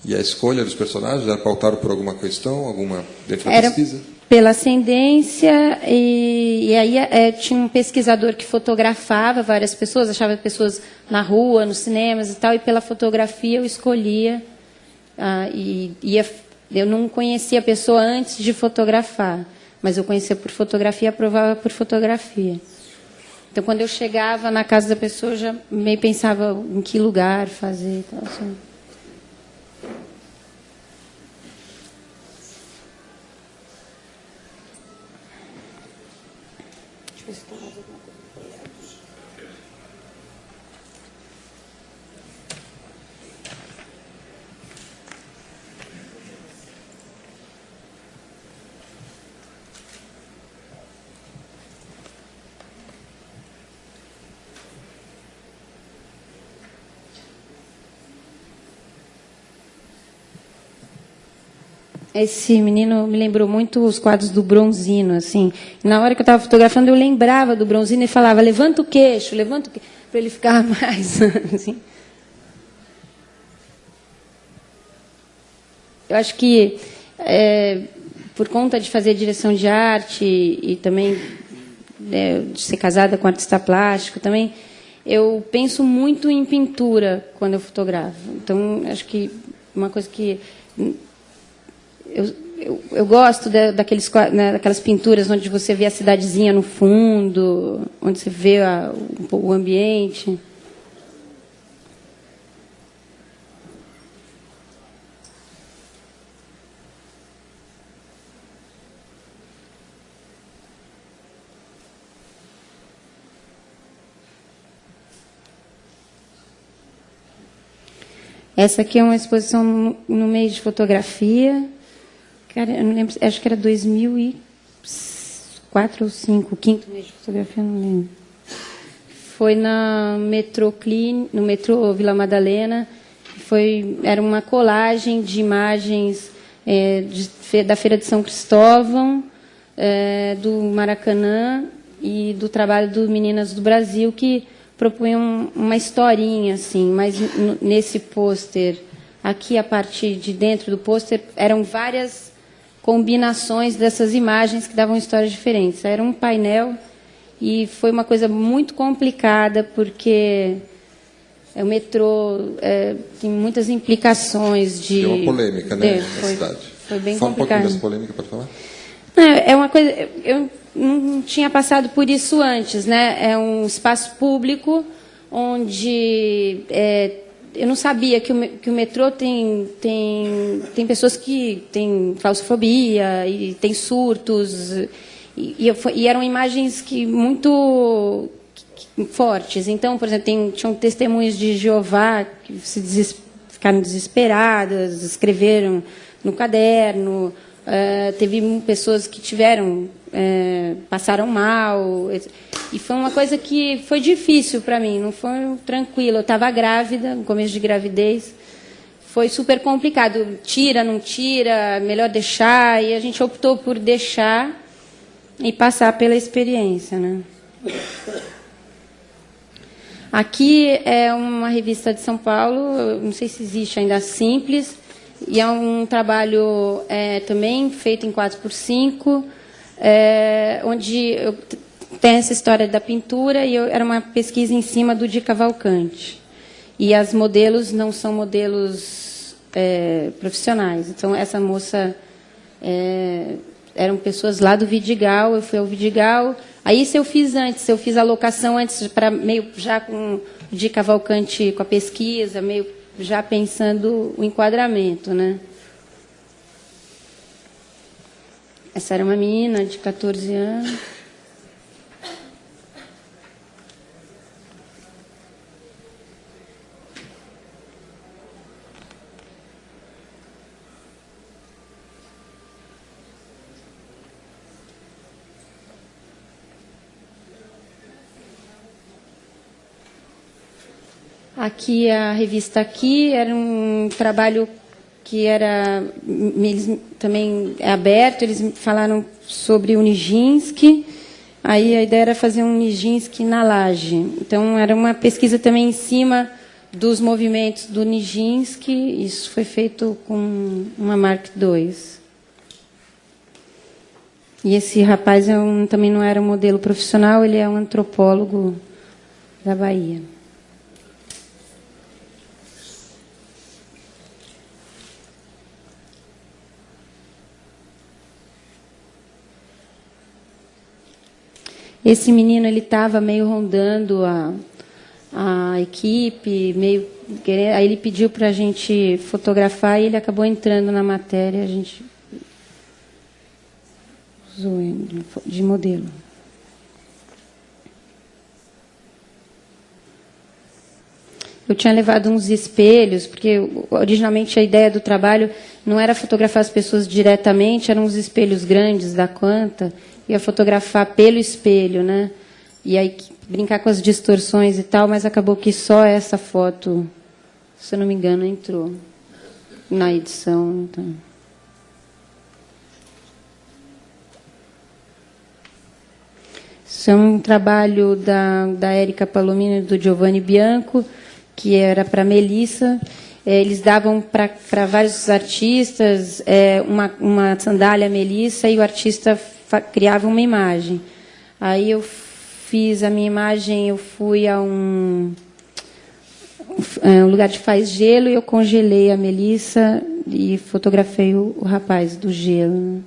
E a escolha dos personagens era pautada por alguma questão, alguma dentro da Era pesquisa? pela ascendência, e aí tinha um pesquisador que fotografava várias pessoas, achava pessoas na rua, nos cinemas e tal, e pela fotografia eu escolhia, eu não conhecia a pessoa antes de fotografar, mas eu conhecia por fotografia, aprovava por fotografia. Então, quando eu chegava na casa da pessoa, eu já meio pensava em que lugar fazer e tal, assim. Esse menino me lembrou muito os quadros do Bronzino, assim. Na hora que eu estava fotografando, eu lembrava do Bronzino e falava: levanta o queixo, para ele ficar mais assim. Eu acho que por conta de fazer direção de arte e também de ser casada com artista plástico, também eu penso muito em pintura quando eu fotografo. Então, acho que uma coisa que eu gosto daquelas pinturas onde você vê a cidadezinha no fundo, onde você vê o ambiente. Essa aqui é uma exposição no mês de fotografia. Cara, eu não lembro, acho que era 2004 ou 2005, o quinto mês de fotografia, não lembro. Foi no metrô Vila Madalena. Era uma colagem de imagens da Feira de São Cristóvão, do Maracanã e do trabalho do Meninas do Brasil, que propunham uma historinha, assim, mas nesse pôster, aqui a partir de dentro do pôster, eram várias combinações dessas imagens que davam histórias diferentes. Era um painel e foi uma coisa muito complicada, porque o metrô tem muitas implicações de... Deu uma polêmica, né, na cidade. Foi bem Fala complicado. um pouquinho dessa polêmica, pode falar? É uma coisa... Eu não tinha passado por isso antes, né? É um espaço público onde... eu não sabia que o metrô tem pessoas que têm claustrofobia e tem surtos. E eram imagens muito fortes. Então, por exemplo, tinham testemunhos de Jeová que ficaram desesperadas, escreveram no caderno. Teve pessoas que passaram mal. E foi uma coisa que foi difícil para mim, não foi tranquilo. Eu estava grávida, no começo de gravidez. Foi super complicado. Tira, não tira, melhor deixar. E a gente optou por deixar e passar pela experiência, né? Aqui é uma revista de São Paulo, não sei se existe ainda, Simples, e é um trabalho também feito em 4x5, onde tem essa história da pintura, e era uma pesquisa em cima do Di Cavalcanti. E as modelos não são modelos profissionais. Então, essa moça... eram pessoas lá do Vidigal, eu fui ao Vidigal. Aí, eu fiz a locação antes, para meio já com o Di Cavalcanti, com a pesquisa, meio já pensando o enquadramento, né? Essa era uma menina de 14 anos. aqui a revista Aqui era um trabalho que era eles também é aberto, eles falaram sobre o Nijinsky, aí a ideia era fazer um Nijinsky na laje. Então, era uma pesquisa também em cima dos movimentos do Nijinsky, isso foi feito com uma Mark II. E esse rapaz também não era um modelo profissional, ele é um antropólogo da Bahia. Esse menino ele estava meio rondando a equipe, meio querendo, aí ele pediu para a gente fotografar e ele acabou entrando na matéria, a gente usou ele de modelo. Eu tinha levado uns espelhos, porque originalmente a ideia do trabalho não era fotografar as pessoas diretamente, eram uns espelhos grandes da Quanta, ia fotografar pelo espelho, né? E aí brincar com as distorções e tal, mas acabou que só essa foto, se eu não me engano, entrou na edição. Então. Isso é um trabalho da Érica Palomino e do Giovanni Bianco, que era para Melissa. Eles davam para vários artistas uma sandália Melissa e o artista criava uma imagem. Aí eu fiz a minha imagem, eu fui a um lugar de faz gelo e eu congelei a Melissa e fotografei o rapaz do gelo.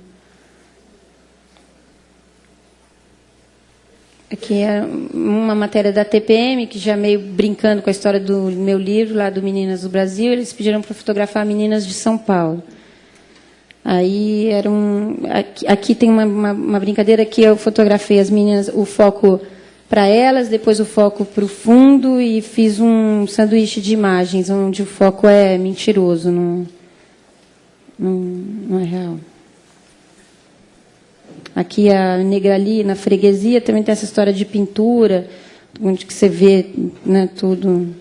Aqui é uma matéria da TPM, que já meio brincando com a história do meu livro, lá do Meninas do Brasil, eles pediram para fotografar meninas de São Paulo. Aí aqui tem uma brincadeira que eu fotografei as meninas, o foco para elas, depois o foco para o fundo e fiz um sanduíche de imagens, onde o foco é mentiroso, não é real. Aqui a Negra ali, na freguesia, também tem essa história de pintura, onde que você vê, né, tudo,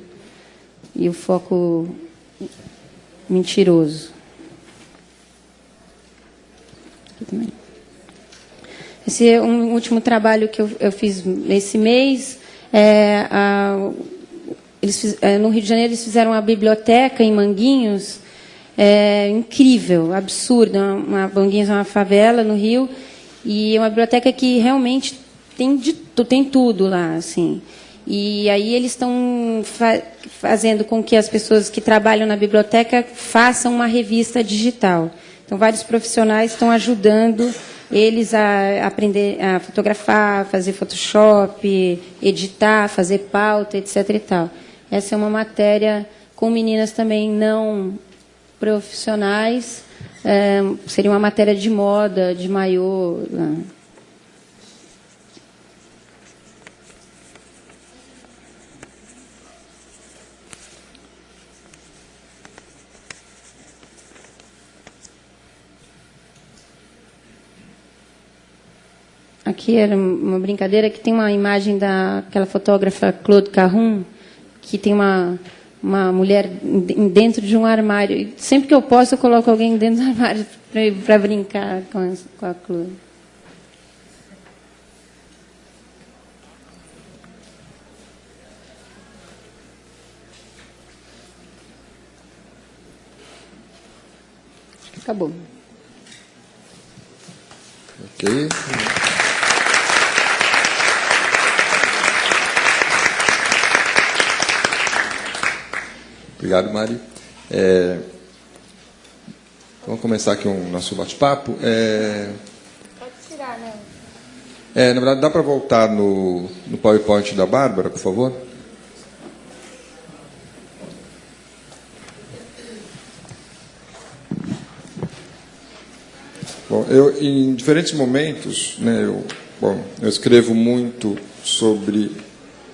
e o foco mentiroso. Aqui também. Esse é um último trabalho que eu fiz esse mês. No Rio de Janeiro, eles fizeram uma biblioteca em Manguinhos, incrível, absurda. Manguinhos é uma favela no Rio, e é uma biblioteca que realmente tem tudo lá, assim. E aí eles estão fazendo com que as pessoas que trabalham na biblioteca façam uma revista digital. Então, vários profissionais estão ajudando eles a aprender a fotografar, fazer Photoshop, editar, fazer pauta, etc. e tal. Essa é uma matéria com meninas também não profissionais. Seria uma matéria de moda, de maiô. Aqui era uma brincadeira que tem uma imagem daquela fotógrafa Claude Carrun, que tem uma mulher dentro de um armário. E sempre que eu posso, eu coloco alguém dentro do armário para brincar com a Claude. Acabou. Ok. Obrigado, Mari. Vamos começar aqui o nosso bate-papo. Pode tirar, né? Na verdade, dá para voltar no PowerPoint da Bárbara, por favor? Bom, em diferentes momentos, né, eu escrevo muito sobre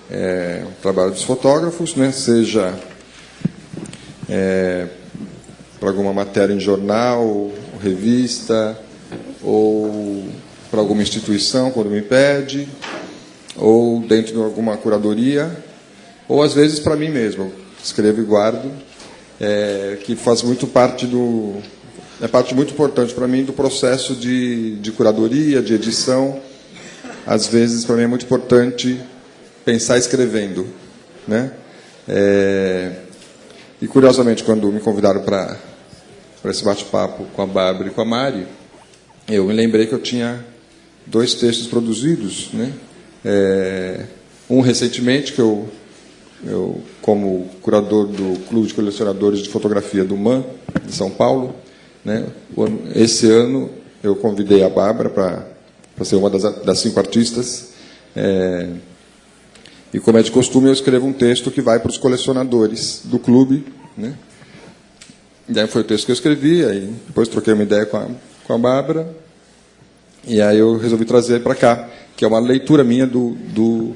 o trabalho dos fotógrafos, né, seja para alguma matéria em jornal, revista, ou para alguma instituição, quando me pede, ou dentro de alguma curadoria, ou às vezes para mim mesmo. escrevo e guardo, que faz muito parte é parte muito importante para mim do processo de curadoria, de edição. Às vezes, para mim, é muito importante pensar escrevendo, né? E, curiosamente, quando me convidaram para esse bate-papo com a Bárbara e com a Mari, eu me lembrei que eu tinha 2 textos produzidos, né? Um recentemente, que eu, como curador do Clube de Colecionadores de Fotografia do MAN, de São Paulo, né? Esse ano eu convidei a Bárbara para ser uma das 5 artistas, e, como é de costume, eu escrevo um texto que vai para os colecionadores do clube, né? E aí foi o texto que eu escrevi, aí depois troquei uma ideia com a Bárbara, e aí eu resolvi trazer para cá, que é uma leitura minha do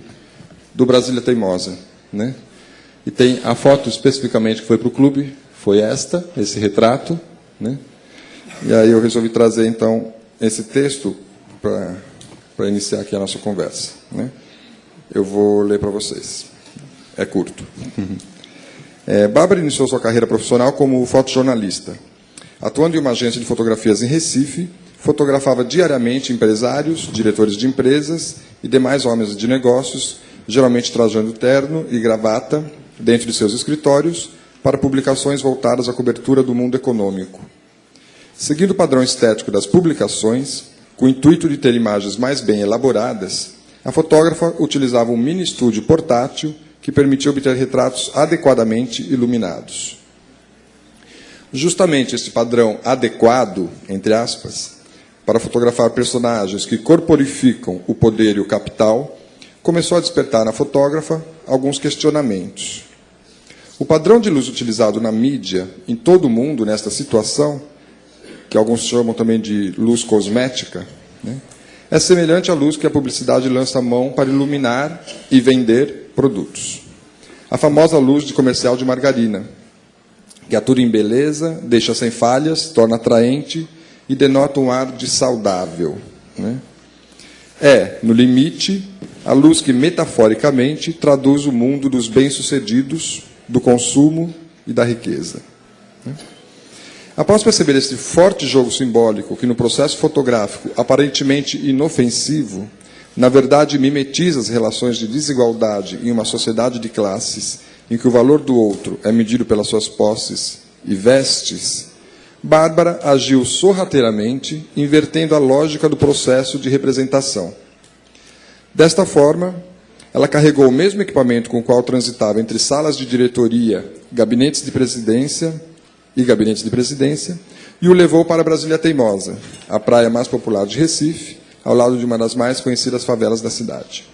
Brasília Teimosa, né? E tem a foto especificamente que foi para o clube, foi esse retrato, né? E aí eu resolvi trazer, então, esse texto para iniciar aqui a nossa conversa, né? Eu vou ler para vocês. É curto. Bárbara iniciou sua carreira profissional como fotojornalista. Atuando em uma agência de fotografias em Recife, fotografava diariamente empresários, diretores de empresas e demais homens de negócios, geralmente trajando terno e gravata, dentro de seus escritórios, para publicações voltadas à cobertura do mundo econômico. Seguindo o padrão estético das publicações, com o intuito de ter imagens mais bem elaboradas, a fotógrafa utilizava um mini estúdio portátil que permitia obter retratos adequadamente iluminados. Justamente esse padrão adequado, entre aspas, para fotografar personagens que corporificam o poder e o capital, começou a despertar na fotógrafa alguns questionamentos. O padrão de luz utilizado na mídia, em todo o mundo, nesta situação, que alguns chamam também de luz cosmética, né, é semelhante à luz que a publicidade lança a mão para iluminar e vender produtos. A famosa luz de comercial de margarina, que atua em beleza, deixa sem falhas, torna atraente e denota um ar de saudável, né? No limite, a luz que metaforicamente traduz o mundo dos bem-sucedidos, do consumo e da riqueza, né? Após perceber esse forte jogo simbólico que no processo fotográfico, aparentemente inofensivo, na verdade mimetiza as relações de desigualdade em uma sociedade de classes em que o valor do outro é medido pelas suas posses e vestes, Bárbara agiu sorrateiramente, invertendo a lógica do processo de representação. Desta forma, ela carregou o mesmo equipamento com o qual transitava entre salas de diretoria, gabinetes de presidência e o levou para Brasília Teimosa, a praia mais popular de Recife, ao lado de uma das mais conhecidas favelas da cidade.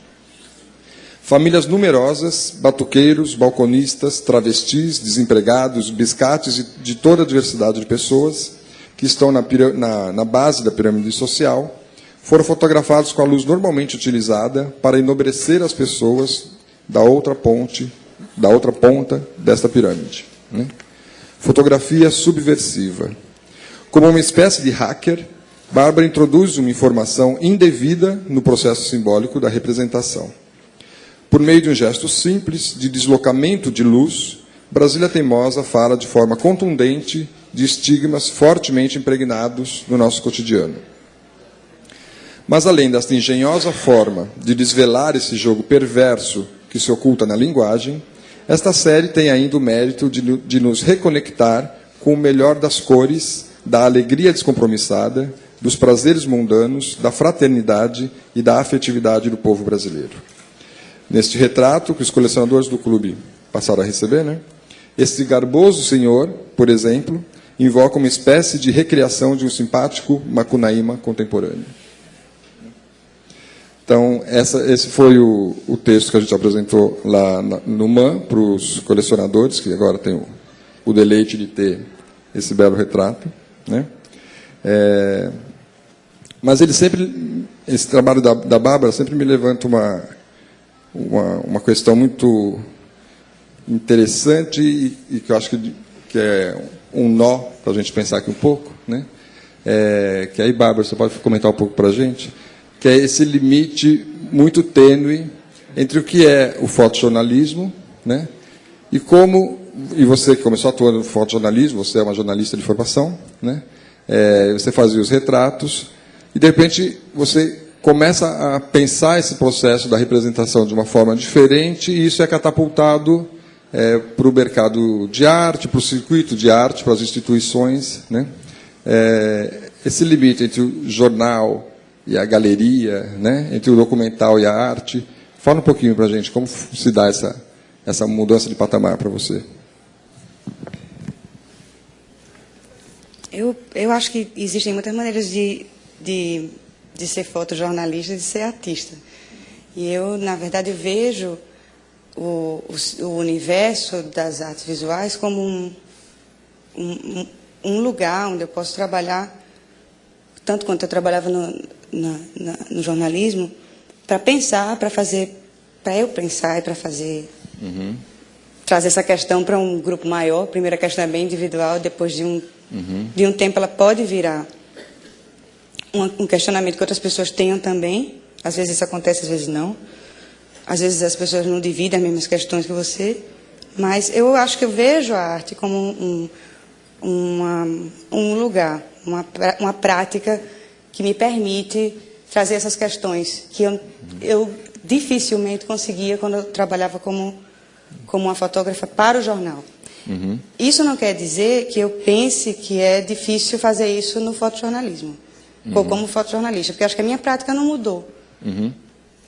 Famílias numerosas, batuqueiros, balconistas, travestis, desempregados, biscates de toda a diversidade de pessoas que estão na base da pirâmide social, foram fotografados com a luz normalmente utilizada para enobrecer as pessoas da outra ponta desta pirâmide, né? Fotografia subversiva. Como uma espécie de hacker, Bárbara introduz uma informação indevida no processo simbólico da representação. Por meio de um gesto simples de deslocamento de luz, Brasília Teimosa fala de forma contundente de estigmas fortemente impregnados no nosso cotidiano. Mas, além desta engenhosa forma de desvelar esse jogo perverso que se oculta na linguagem, esta série tem ainda o mérito de nos reconectar com o melhor das cores, da alegria descompromissada, dos prazeres mundanos, da fraternidade e da afetividade do povo brasileiro. Neste retrato, que os colecionadores do clube passaram a receber, né, esse garboso senhor, por exemplo, invoca uma espécie de recriação de um simpático Macunaíma contemporâneo. Então, esse foi o texto que a gente apresentou lá no MAN para os colecionadores, que agora tem o deleite de ter esse belo retrato, né? Mas esse trabalho da Bárbara sempre me levanta uma questão muito interessante e que eu acho que é um nó para a gente pensar aqui um pouco, né? Que aí, Bárbara, você pode comentar um pouco para a gente? Que é esse limite muito tênue entre o que é o fotojornalismo, né, E você que começou atuando no fotojornalismo, você é uma jornalista de formação, né? Você fazia os retratos, e de repente você começa a pensar esse processo da representação de uma forma diferente, e isso é catapultado para o mercado de arte, para o circuito de arte, para as instituições, né? Esse limite entre o jornal e a galeria, né? Entre o documental e a arte. Fala um pouquinho para a gente como se dá essa mudança de patamar para você. Eu acho que existem muitas maneiras de ser fotojornalista e de ser artista. E eu, na verdade, vejo o universo das artes visuais como um lugar onde eu posso trabalhar, tanto quanto eu trabalhava no jornalismo, para pensar, para eu pensar e para fazer, trazer essa questão para um grupo maior. A primeira questão é bem individual, depois de um tempo ela pode virar um questionamento que outras pessoas tenham também. Às vezes isso acontece, às vezes não. Às vezes as pessoas não dividem as mesmas questões que você. Mas eu acho que eu vejo a arte como um lugar, uma prática que me permite trazer essas questões que eu dificilmente conseguia quando eu trabalhava como uma fotógrafa para o jornal. Isso não quer dizer que eu pense que é difícil fazer isso no fotojornalismo, ou como fotojornalista, porque acho que a minha prática não mudou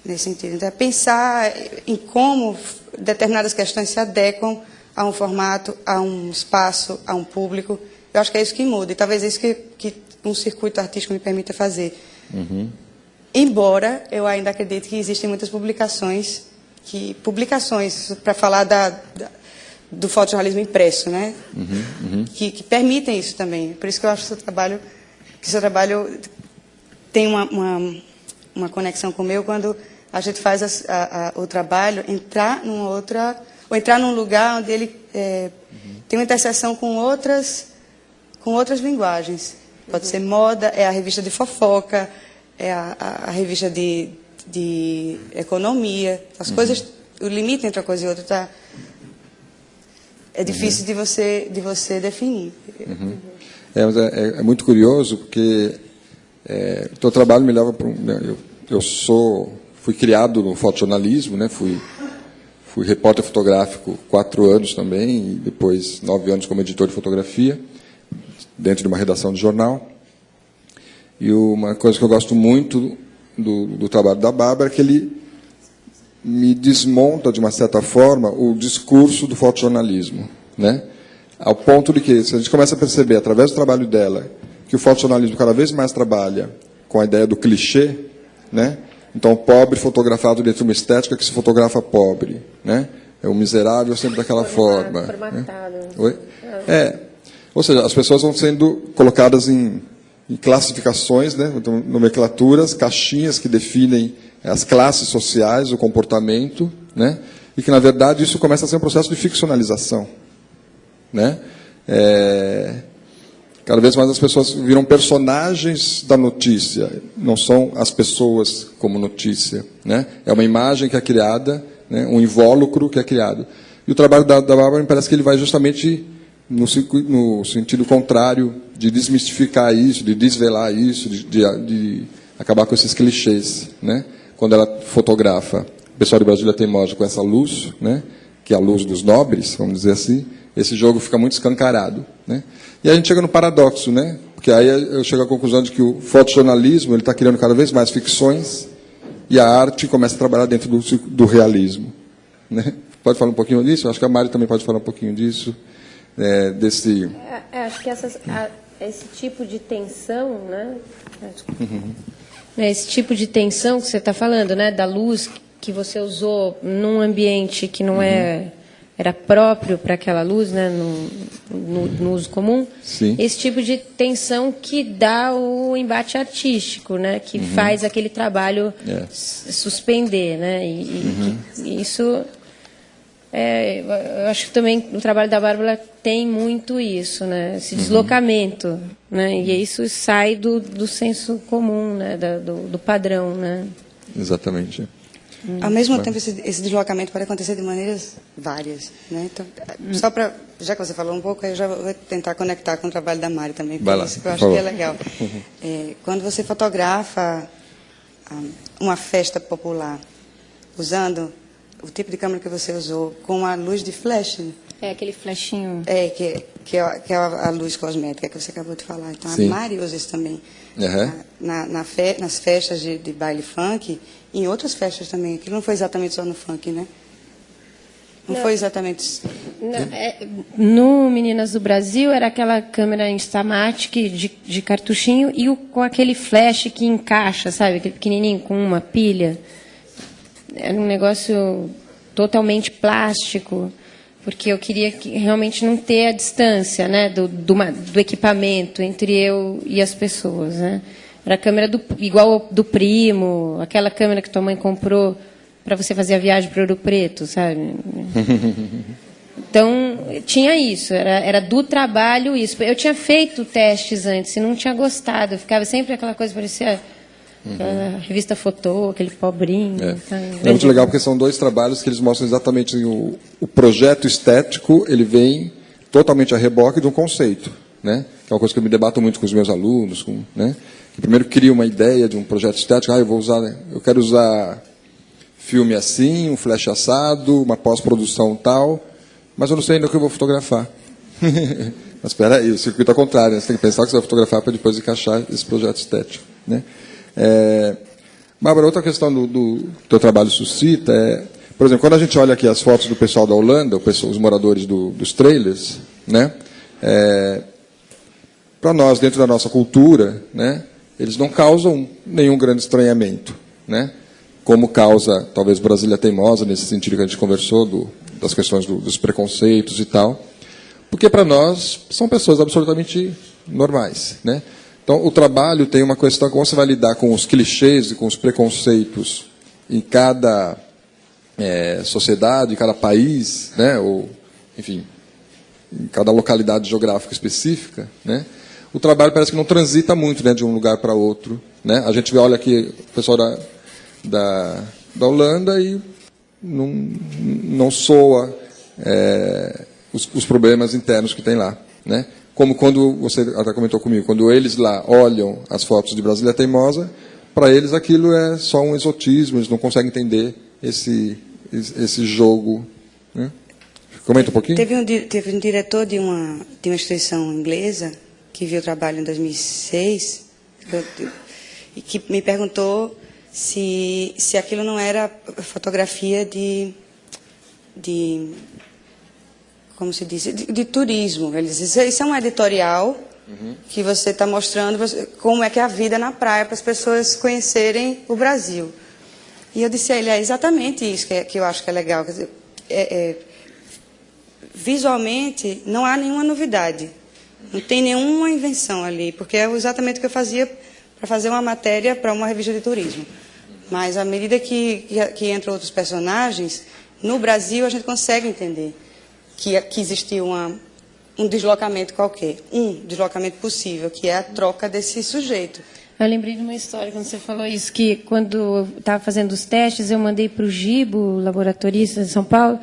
nesse sentido. Então, é pensar em como determinadas questões se adequam a um formato, a um espaço, a um público. Eu acho que é isso que muda, e talvez é isso que um circuito artístico me permita fazer. Embora eu ainda acredite que existem muitas publicações para falar do fotojornalismo impresso, né? Que permitem isso também. Por isso que eu acho que o seu trabalho tem uma conexão com o meu, quando a gente faz o trabalho entrar num lugar onde ele tem uma interseção com outras linguagens. Pode ser moda, é a revista de fofoca, é a revista de economia. As coisas, o limite entre uma coisa e outra é difícil de você definir. Mas é muito curioso, porque o teu trabalho me leva para fui criado no fotojornalismo, né? Fui repórter fotográfico 4 anos também, e depois 9 anos como editor de fotografia, dentro de uma redação de jornal. E uma coisa que eu gosto muito do trabalho da Bárbara é que ele me desmonta, de uma certa forma, o discurso do fotojornalismo, né? Ao ponto de que, se a gente começa a perceber, através do trabalho dela, que o fotojornalismo cada vez mais trabalha com a ideia do clichê, né? Então, o pobre fotografado dentro de uma estética que se fotografa pobre, né? É o miserável sempre daquela forma. Formatado. Né? Oi? Ou seja, as pessoas vão sendo colocadas em classificações, né? Nomenclaturas, caixinhas que definem as classes sociais, o comportamento, né? E que, na verdade, isso começa a ser um processo de ficcionalização, né? Cada vez mais as pessoas viram personagens da notícia, não são as pessoas como notícia, né? É uma imagem que é criada, né? Um invólucro que é criado. E o trabalho da Bárbara me parece que ele vai justamente no sentido contrário, de desmistificar isso, de desvelar isso, de acabar com esses clichês, né? Quando ela fotografa o pessoal de Brasília Teimosa com essa luz, né? Que é a luz dos nobres, vamos dizer assim, esse jogo fica muito escancarado, né? E a gente chega no paradoxo, né? Porque aí eu chego à conclusão de que o fotojornalismo está criando cada vez mais ficções e a arte começa a trabalhar dentro do realismo, né? Pode falar um pouquinho disso? Acho que a Mari também pode falar um pouquinho disso. Acho que esse tipo de tensão, né? Esse tipo de tensão que você está falando, né? Da luz que você usou num ambiente que não era próprio para aquela luz, né? No uso comum. Sim. Esse tipo de tensão que dá o embate artístico, né? Que faz aquele trabalho suspender, né? E isso... eu acho que também o trabalho da Bárbara tem muito isso, né? Esse deslocamento, né? E isso sai do senso comum, né? Do padrão, né? Exatamente. Ao mesmo tempo, esse deslocamento pode acontecer de maneiras várias, né? Então, só para, já que você falou um pouco, eu já vou tentar conectar com o trabalho da Mari também, porque isso que eu acho que é legal. Quando você fotografa uma festa popular, usando o tipo de câmera que você usou, com a luz de flash, aquele flashinho. Que é a luz cosmética que você acabou de falar. Então, Sim. a Mari usa isso também. Uhum. Nas festas de baile funk, e em outras festas também. Aquilo não foi exatamente só no funk, né? Não foi exatamente... No Meninas do Brasil, era aquela câmera Instamatic de cartuchinho e com aquele flash que encaixa, sabe? Aquele pequenininho com uma pilha. Era um negócio totalmente plástico, porque eu queria realmente não ter a distância, né, do equipamento entre eu e as pessoas, né? Era a câmera igual do primo, aquela câmera que tua mãe comprou para você fazer a viagem para Ouro Preto, sabe? Então, tinha isso, era do trabalho isso. Eu tinha feito testes antes e não tinha gostado, eu ficava sempre aquela coisa, parecia aquela revista Fotô, aquele pobrinho. É muito legal porque são dois trabalhos que eles mostram exatamente o projeto estético, ele vem totalmente a reboque de um conceito, né? Que é uma coisa que eu me debato muito com os meus alunos, né? Que primeiro cria uma ideia de um projeto estético, eu quero usar filme assim, um flash assado, uma pós-produção tal, mas eu não sei ainda o que eu vou fotografar. Mas espera aí, o circuito ao contrário, né? Você tem que pensar que você vai fotografar para depois encaixar esse projeto estético, né? Bárbara, outra questão do teu trabalho suscita é, por exemplo, quando a gente olha aqui as fotos do pessoal da Holanda, os moradores dos trailers, né? Para nós, dentro da nossa cultura, né? Eles não causam nenhum grande estranhamento, né? Como causa, talvez, Brasília Teimosa, nesse sentido que a gente conversou, das questões dos preconceitos e tal, porque para nós são pessoas absolutamente normais, né? Então, o trabalho tem uma questão como você vai lidar com os clichês e com os preconceitos em cada sociedade, em cada país, né? Ou, enfim, em cada localidade geográfica específica, né? O trabalho parece que não transita muito, né, de um lugar para outro, né? A gente olha aqui o pessoal da Holanda e não soa os problemas internos que tem lá, né? Como quando você até comentou comigo, quando eles lá olham as fotos de Brasília Teimosa, para eles aquilo é só um exotismo, eles não conseguem entender esse jogo, né? Comenta um pouquinho. Teve um diretor de uma instituição inglesa que viu o trabalho em 2006 e que me perguntou se aquilo não era fotografia de como se diz, de turismo. Ele disse, isso é um editorial que você está mostrando como é que é a vida na praia para as pessoas conhecerem o Brasil. E eu disse a ele, é exatamente isso que eu acho que é legal. Quer dizer, visualmente, não há nenhuma novidade. Não tem nenhuma invenção ali, porque é exatamente o que eu fazia para fazer uma matéria para uma revista de turismo. Mas, à medida que entram outros personagens, no Brasil a gente consegue entender que existiu um deslocamento qualquer, um deslocamento possível, que é a troca desse sujeito. Eu lembrei de uma história quando você falou isso, que quando eu estava fazendo os testes, eu mandei para o Gibo, laboratorista de São Paulo,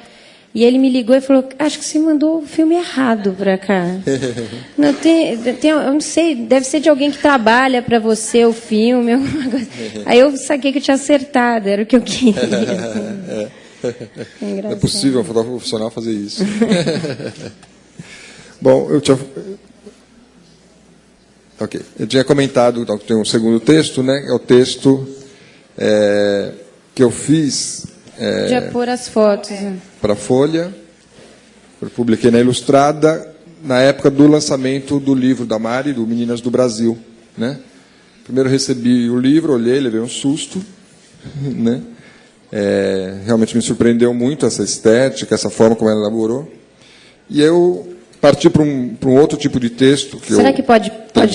e ele me ligou e falou, acho que você mandou o filme errado para cá. Não, eu não sei, deve ser de alguém que trabalha para você o filme, alguma coisa. Aí eu saquei que eu tinha acertado, era o que eu queria. Não é possível um fotógrafo profissional fazer isso. Bom, eu tinha comentado, então, tem um segundo texto, né? É o texto que eu fiz já pôr as fotos para a Folha, eu publiquei na Ilustrada na época do lançamento do livro da Mari, do Meninas do Brasil, né? Primeiro recebi o livro, olhei, levei um susto, né? Realmente me surpreendeu muito essa estética, essa forma como ela elaborou, e eu parti para um outro tipo de texto que será que pode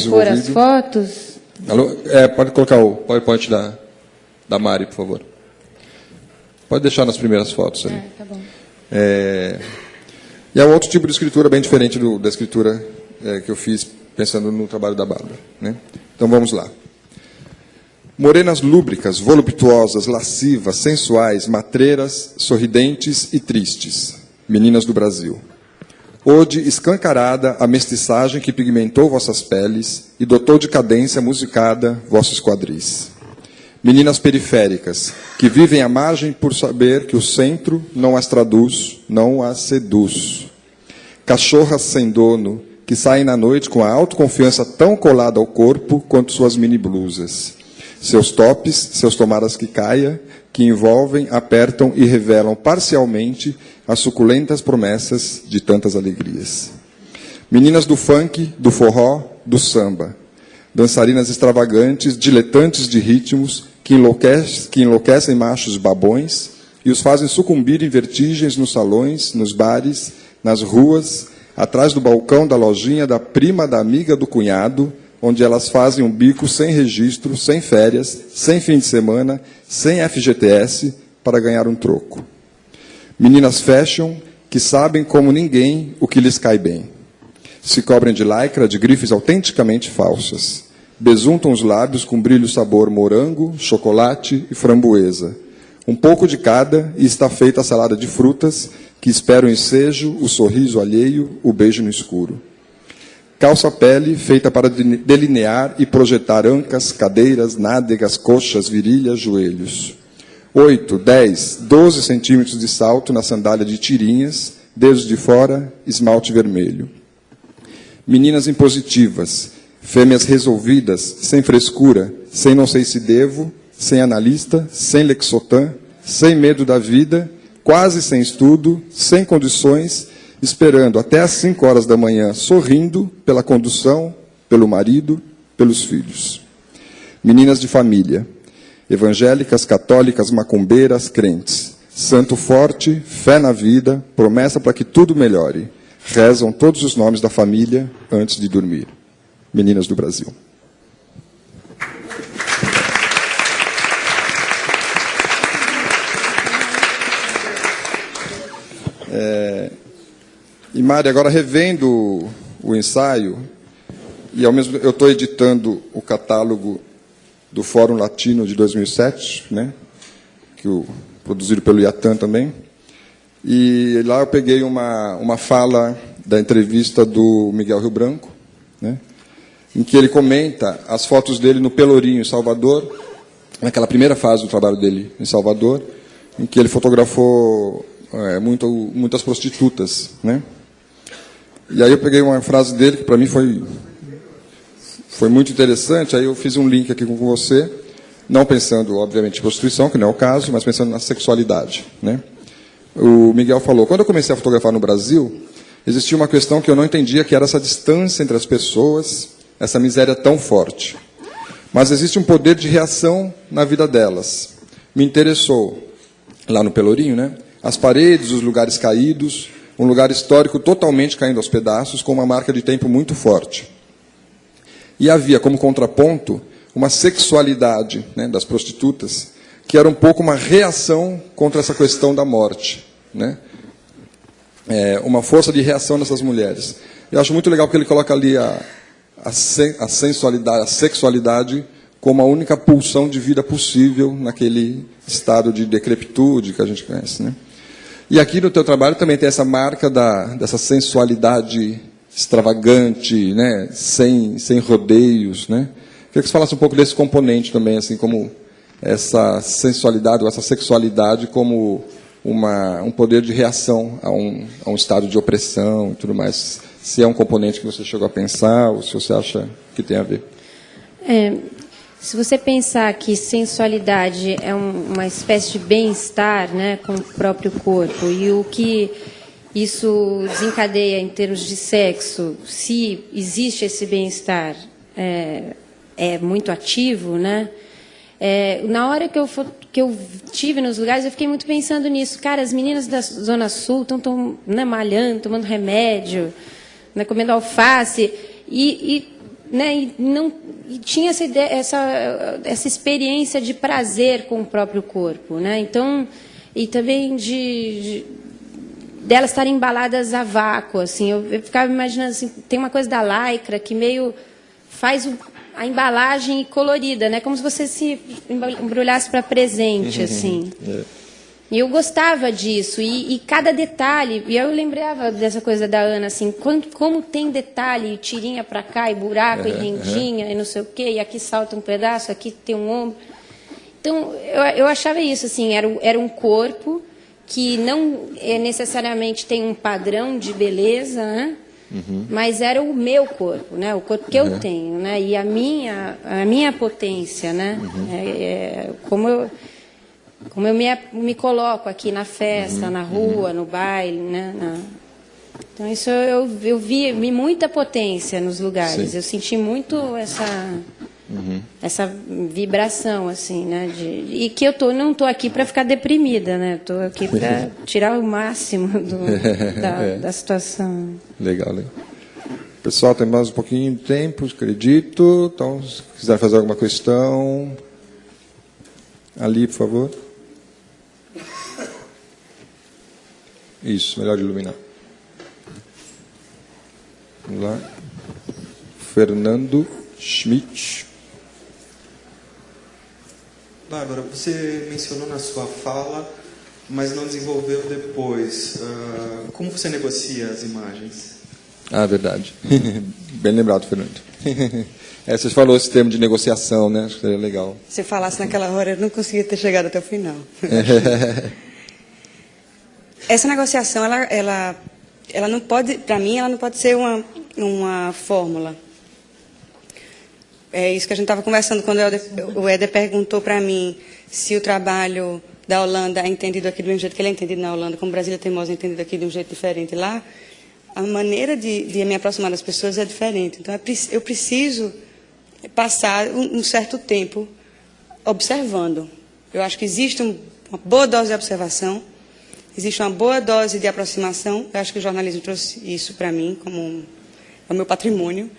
pôr as fotos? Alô? Pode colocar o PowerPoint da Mari, por favor. Pode deixar nas primeiras fotos ali. Tá bom. E é um outro tipo de escritura bem diferente da escritura que eu fiz pensando no trabalho da Bárbara, né? Então vamos lá. Morenas lúbricas, voluptuosas, lascivas, sensuais, matreiras, sorridentes e tristes, meninas do Brasil. Hoje, escancarada a mestiçagem que pigmentou vossas peles e dotou de cadência musicada vossos quadris. Meninas periféricas, que vivem à margem por saber que o centro não as traduz, não as seduz. Cachorras sem dono, que saem na noite com a autoconfiança tão colada ao corpo quanto suas mini-blusas. Seus tops, seus tomaras que caia, que envolvem, apertam e revelam parcialmente as suculentas promessas de tantas alegrias. Meninas do funk, do forró, do samba. Dançarinas extravagantes, diletantes de ritmos, que enlouquecem machos babões e os fazem sucumbir em vertigens nos salões, nos bares, nas ruas, atrás do balcão da lojinha da prima da amiga do cunhado, onde elas fazem um bico sem registro, sem férias, sem fim de semana, sem FGTS, para ganhar um troco. Meninas fashion, que sabem como ninguém o que lhes cai bem. Se cobrem de lycra, de grifes autenticamente falsas. Besuntam os lábios com brilho sabor morango, chocolate e framboesa. Um pouco de cada e está feita a salada de frutas que espera o ensejo, o sorriso alheio, o beijo no escuro. Calça-pele feita para delinear e projetar ancas, cadeiras, nádegas, coxas, virilhas, joelhos. 8, 10, 12 centímetros de salto na sandália de tirinhas, dedos de fora, esmalte vermelho. Meninas impositivas, fêmeas resolvidas, sem frescura, sem não sei se devo, sem analista, sem lexotan, sem medo da vida, quase sem estudo, sem condições, esperando até às 5 horas da manhã, sorrindo pela condução, pelo marido, pelos filhos. Meninas de família, evangélicas, católicas, macumbeiras, crentes. Santo forte, fé na vida, promessa para que tudo melhore. Rezam todos os nomes da família antes de dormir. Meninas do Brasil. E Mari, agora revendo o ensaio, e ao mesmo eu estou editando o catálogo do Fórum Latino de 2007, né, produzido pelo Iatan também, e lá eu peguei uma fala da entrevista do Miguel Rio Branco, né, em que ele comenta as fotos dele no Pelourinho, em Salvador, naquela primeira fase do trabalho dele em Salvador, em que ele fotografou muitas prostitutas, né? E aí eu peguei uma frase dele que para mim foi muito interessante, aí eu fiz um link aqui com você, não pensando, obviamente, em prostituição, que não é o caso, mas pensando na sexualidade, né? O Miguel falou, quando eu comecei a fotografar no Brasil, existia uma questão que eu não entendia, que era essa distância entre as pessoas, essa miséria tão forte. Mas existe um poder de reação na vida delas. Me interessou, lá no Pelourinho, né? As paredes, os lugares caídos, um lugar histórico totalmente caindo aos pedaços, com uma marca de tempo muito forte. E havia como contraponto uma sexualidade, né, das prostitutas, que era um pouco uma reação contra essa questão da morte, né? Uma força de reação dessas mulheres. Eu acho muito legal porque ele coloca ali a sensualidade, a sexualidade como a única pulsão de vida possível naquele estado de decrepitude que a gente conhece, né? E aqui no teu trabalho também tem essa marca dessa sensualidade extravagante, né? sem rodeios, né? Queria que você falasse um pouco desse componente também, assim, como essa sensualidade ou essa sexualidade como um poder de reação a um estado de opressão e tudo mais. Se é um componente que você chegou a pensar ou se você acha que tem a ver. Se você pensar que sensualidade é uma espécie de bem-estar, né, com o próprio corpo, e o que isso desencadeia em termos de sexo, se existe esse bem-estar, é muito ativo, né? Na hora que eu estive nos lugares, eu fiquei muito pensando nisso. Cara, as meninas da Zona Sul estão malhando, tomando remédio, né, comendo alface, né, e tinha essa experiência de prazer com o próprio corpo, né? Então, e também delas estarem embaladas a vácuo, assim. Eu ficava imaginando assim, tem uma coisa da lycra que meio faz a embalagem colorida, né? Como se você se embrulhasse para presente, assim. E eu gostava disso, e cada detalhe, e eu lembrava dessa coisa da Ana, assim, como tem detalhe, tirinha para cá, e buraco, e rendinha, e não sei o quê, e aqui salta um pedaço, aqui tem um ombro. Então, eu achava isso, assim, era um corpo que não necessariamente tem um padrão de beleza, né? Mas era o meu corpo, né? O corpo que eu tenho, né? E a minha potência, né? Como eu me coloco aqui na festa, na rua, no baile, né? Então isso eu vi muita potência nos lugares. Sim. Eu senti muito essa vibração, assim, né? E que não estou aqui para ficar deprimida, né? Estou aqui para tirar o máximo da situação. Legal. Pessoal, tem mais um pouquinho de tempo, acredito. Então, se quiser fazer alguma questão, ali, por favor. Isso, melhor iluminar. Vamos lá. Fernando Schmidt. Bárbara, você mencionou na sua fala, mas não desenvolveu depois. Como você negocia as imagens? Verdade. Bem lembrado, Fernando. Você falou esse termo de negociação, né? Acho que seria legal. Se eu falasse naquela hora, eu não conseguia ter chegado até o final. Essa negociação, ela não pode, para mim, ela não pode ser uma fórmula. É isso que a gente estava conversando quando o Éder perguntou para mim se o trabalho da Holanda é entendido aqui do mesmo jeito que ele é entendido na Holanda, como Brasília Teimosa é entendido aqui de um jeito diferente lá. A maneira de me aproximar das pessoas é diferente. Então, eu preciso passar um certo tempo observando. Eu acho que existe uma boa dose de observação, existe uma boa dose de aproximação. Eu acho que o jornalismo trouxe isso para mim como o meu patrimônio.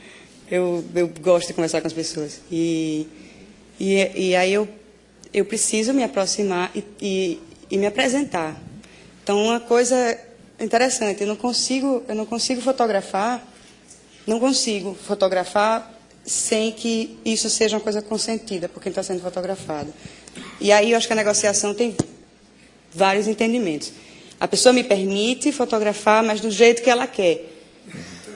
Eu gosto de conversar com as pessoas. E aí eu preciso me aproximar e me apresentar. Então, uma coisa interessante, eu não consigo fotografar sem que isso seja uma coisa consentida, porque ele está sendo fotografado. E aí eu acho que a negociação tem vários entendimentos. A pessoa me permite fotografar, mas do jeito que ela quer.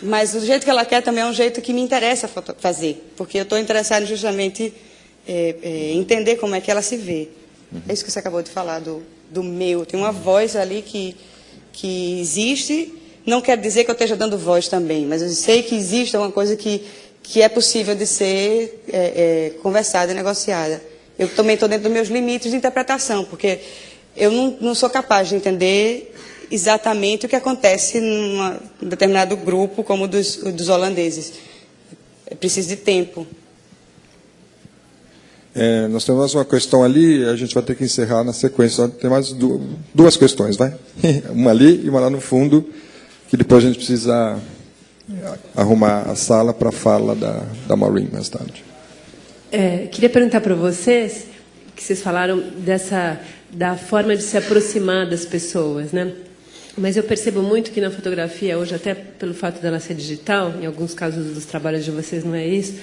Mas do jeito que ela quer também é um jeito que me interessa fazer, porque eu estou interessada justamente em entender como é que ela se vê. É isso que você acabou de falar, do meu. Tem uma voz ali que existe, não quer dizer que eu esteja dando voz também, mas eu sei que existe alguma coisa que é possível de ser conversada e negociada. Eu também estou dentro dos meus limites de interpretação, porque eu não sou capaz de entender exatamente o que acontece num determinado grupo, como o dos holandeses. É preciso de tempo. Nós temos mais uma questão ali, a gente vai ter que encerrar na sequência. Tem mais duas questões, vai? Uma ali e uma lá no fundo, que depois a gente precisa arrumar a sala para a fala da Maureen mais tarde. Queria perguntar para vocês, que vocês falaram da forma de se aproximar das pessoas, né? Mas eu percebo muito que na fotografia, hoje, até pelo fato dela ser digital, em alguns casos dos trabalhos de vocês não é isso,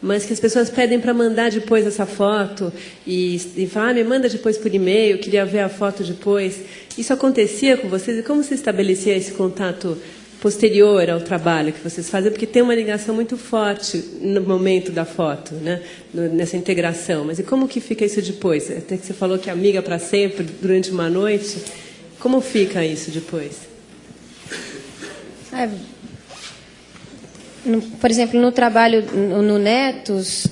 mas que as pessoas pedem para mandar depois essa foto e falam, me manda depois por e-mail, queria ver a foto depois. Isso acontecia com vocês? E como se estabelecia esse contato posterior ao trabalho que vocês fazem? Porque tem uma ligação muito forte no momento da foto, né? Nessa integração. Mas e como que fica isso depois? Até que você falou que é amiga para sempre, durante uma noite. Como fica isso depois? Por exemplo, no trabalho no Netos,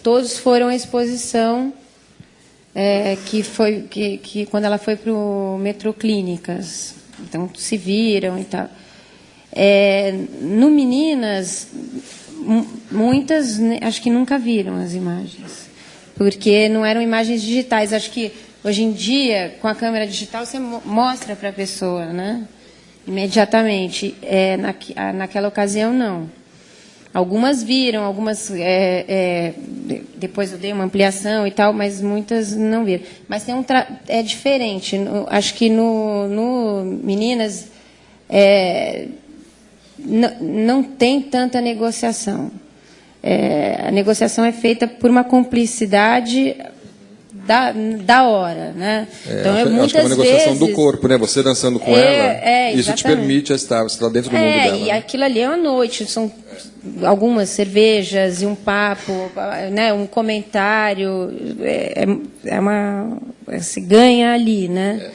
todos foram à exposição que quando ela foi para o Metrô Clínicas. Então, se viram e tal. No Meninas, muitas acho que nunca viram as imagens, porque não eram imagens digitais. Acho que hoje em dia, com a câmera digital, você mostra para a pessoa, né? Imediatamente. Naquela ocasião, não. Algumas viram, algumas depois eu dei uma ampliação e tal, mas muitas não viram. Mas é diferente. Acho que no Meninas não tem tanta negociação. a negociação é feita por uma cumplicidade da hora, né? Então, acho que é uma negociação do corpo, né? Você dançando com ela, isso te permite estar dentro do mundo dela. E aquilo ali é uma noite, são algumas cervejas e um papo, né? Um comentário, se ganha ali, né?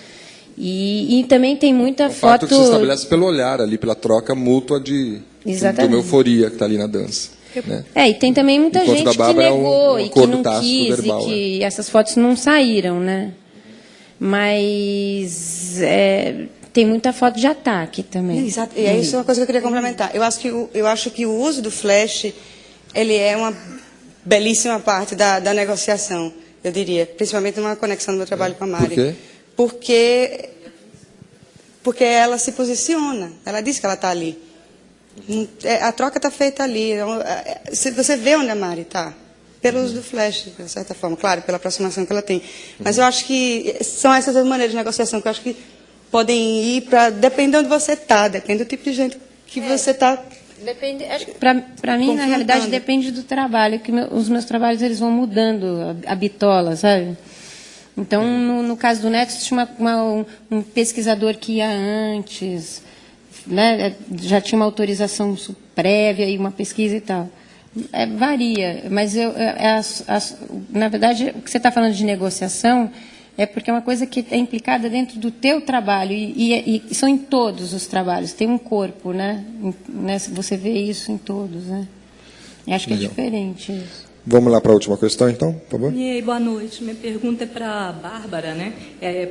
E também tem muita foto que se estabelece pelo olhar ali, pela troca mútua de uma euforia que está ali na dança. Né? E tem também muita gente que negou e que não quis verbal, e que essas fotos não saíram, né? Mas tem muita foto de ataque também. Exato. E isso é uma coisa que eu queria complementar. Eu acho que o uso do flash, ele é uma belíssima parte da negociação, eu diria, principalmente numa conexão do meu trabalho com a Mari. Por quê? Porque ela se posiciona. Ela diz que ela está ali. A troca está feita ali. Você vê onde a Mari está, pelo uso do flash, de certa forma, claro, pela aproximação que ela tem. Mas eu acho que são essas as maneiras de negociação que eu acho que podem ir para... Depende de onde você está, depende do tipo de gente que você está... Para mim, na realidade, depende do trabalho, que os meus trabalhos eles vão mudando a bitola, sabe? Então, no caso do Neto, tinha um pesquisador que ia antes... Né, já tinha uma autorização prévia e uma pesquisa e tal. Varia, mas na verdade, o que você está falando de negociação é porque é uma coisa que é implicada dentro do teu trabalho e são em todos os trabalhos. Tem um corpo, né? Você vê isso em todos, né? E acho que é diferente isso. Vamos lá para a última questão, então, por favor. E aí, boa noite. Minha pergunta é para a Bárbara, né?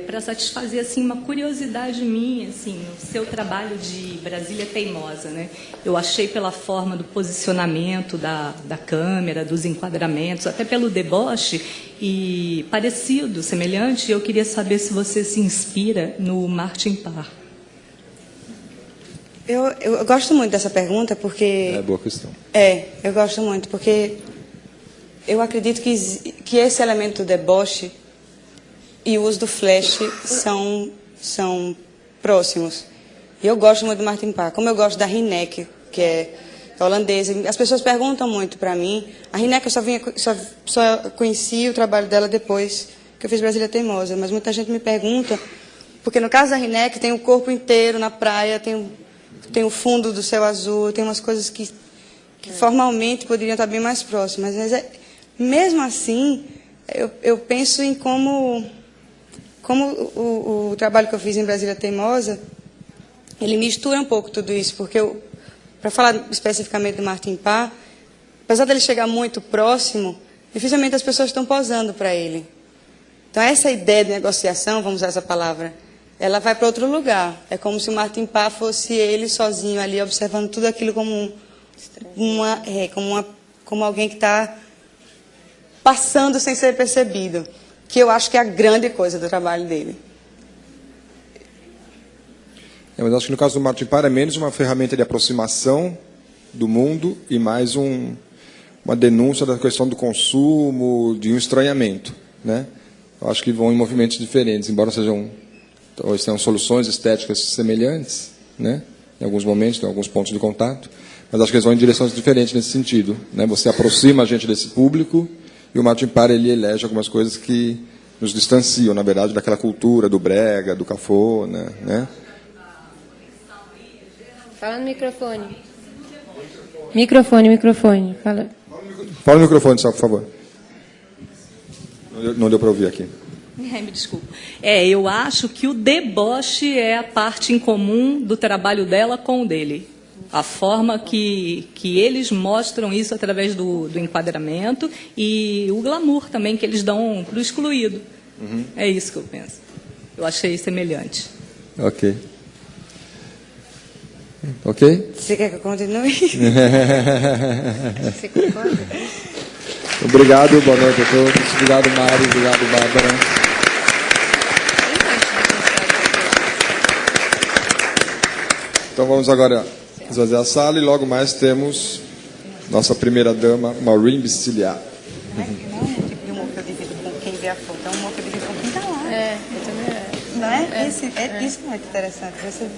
Para satisfazer assim, uma curiosidade minha, assim, no seu trabalho de Brasília Teimosa, né? Eu achei pela forma do posicionamento da câmera, dos enquadramentos, até pelo deboche, e parecido, semelhante. Eu queria saber se você se inspira no Martin Parr. Eu gosto muito dessa pergunta porque... É boa questão. Eu gosto muito porque... Eu acredito que esse elemento do deboche e o uso do flash são próximos. E eu gosto muito do Martin Parr, como eu gosto da Rineke, que é holandesa. As pessoas perguntam muito para mim. A Rineke eu só conheci o trabalho dela depois que eu fiz Brasília Teimosa, mas muita gente me pergunta, porque no caso da Rineke tem o corpo inteiro na praia, tem o fundo do céu azul, tem umas coisas que formalmente poderiam estar bem mais próximas, mas mesmo assim, eu penso em como o trabalho que eu fiz em Brasília Teimosa, ele mistura um pouco tudo isso, porque para falar especificamente do Martin Parr, apesar dele chegar muito próximo, dificilmente as pessoas estão posando para ele. Então, essa ideia de negociação, vamos usar essa palavra, ela vai para outro lugar. É como se o Martin Parr fosse ele sozinho ali, observando tudo aquilo como alguém que está passando sem ser percebido, que eu acho que é a grande coisa do trabalho dele. Mas acho que no caso do Martin Parr é menos uma ferramenta de aproximação do mundo e mais uma denúncia da questão do consumo, de um estranhamento, né? Eu acho que vão em movimentos diferentes, embora talvez tenham soluções estéticas semelhantes, né? Em alguns momentos, tem alguns pontos de contato, mas acho que eles vão em direções diferentes nesse sentido, né? Você aproxima a gente desse público e o Martin Parr ele elege algumas coisas que nos distanciam, na verdade, daquela cultura do brega, do cafona, né? Fala no microfone. Microfone. Fala no microfone, só, por favor. Não deu para ouvir aqui. Me desculpa. Eu acho que o deboche é a parte em comum do trabalho dela com o dele. A forma que eles mostram isso através do enquadramento e o glamour também que eles dão para o excluído. Uhum. É isso que eu penso. Eu achei semelhante. Ok. Você quer que eu continue? Você concorda? Obrigado, boa noite a todos. Obrigado, Mari. Obrigado, Bárbara. Então vamos agora esvaziar a sala e logo mais temos nossa primeira dama, Maureen Bistilhar. Não é um tipo de humor que eu divido com quem vê a foto, é um humor que eu divido com quem está lá. Eu também Não é? Isso é muito interessante. Você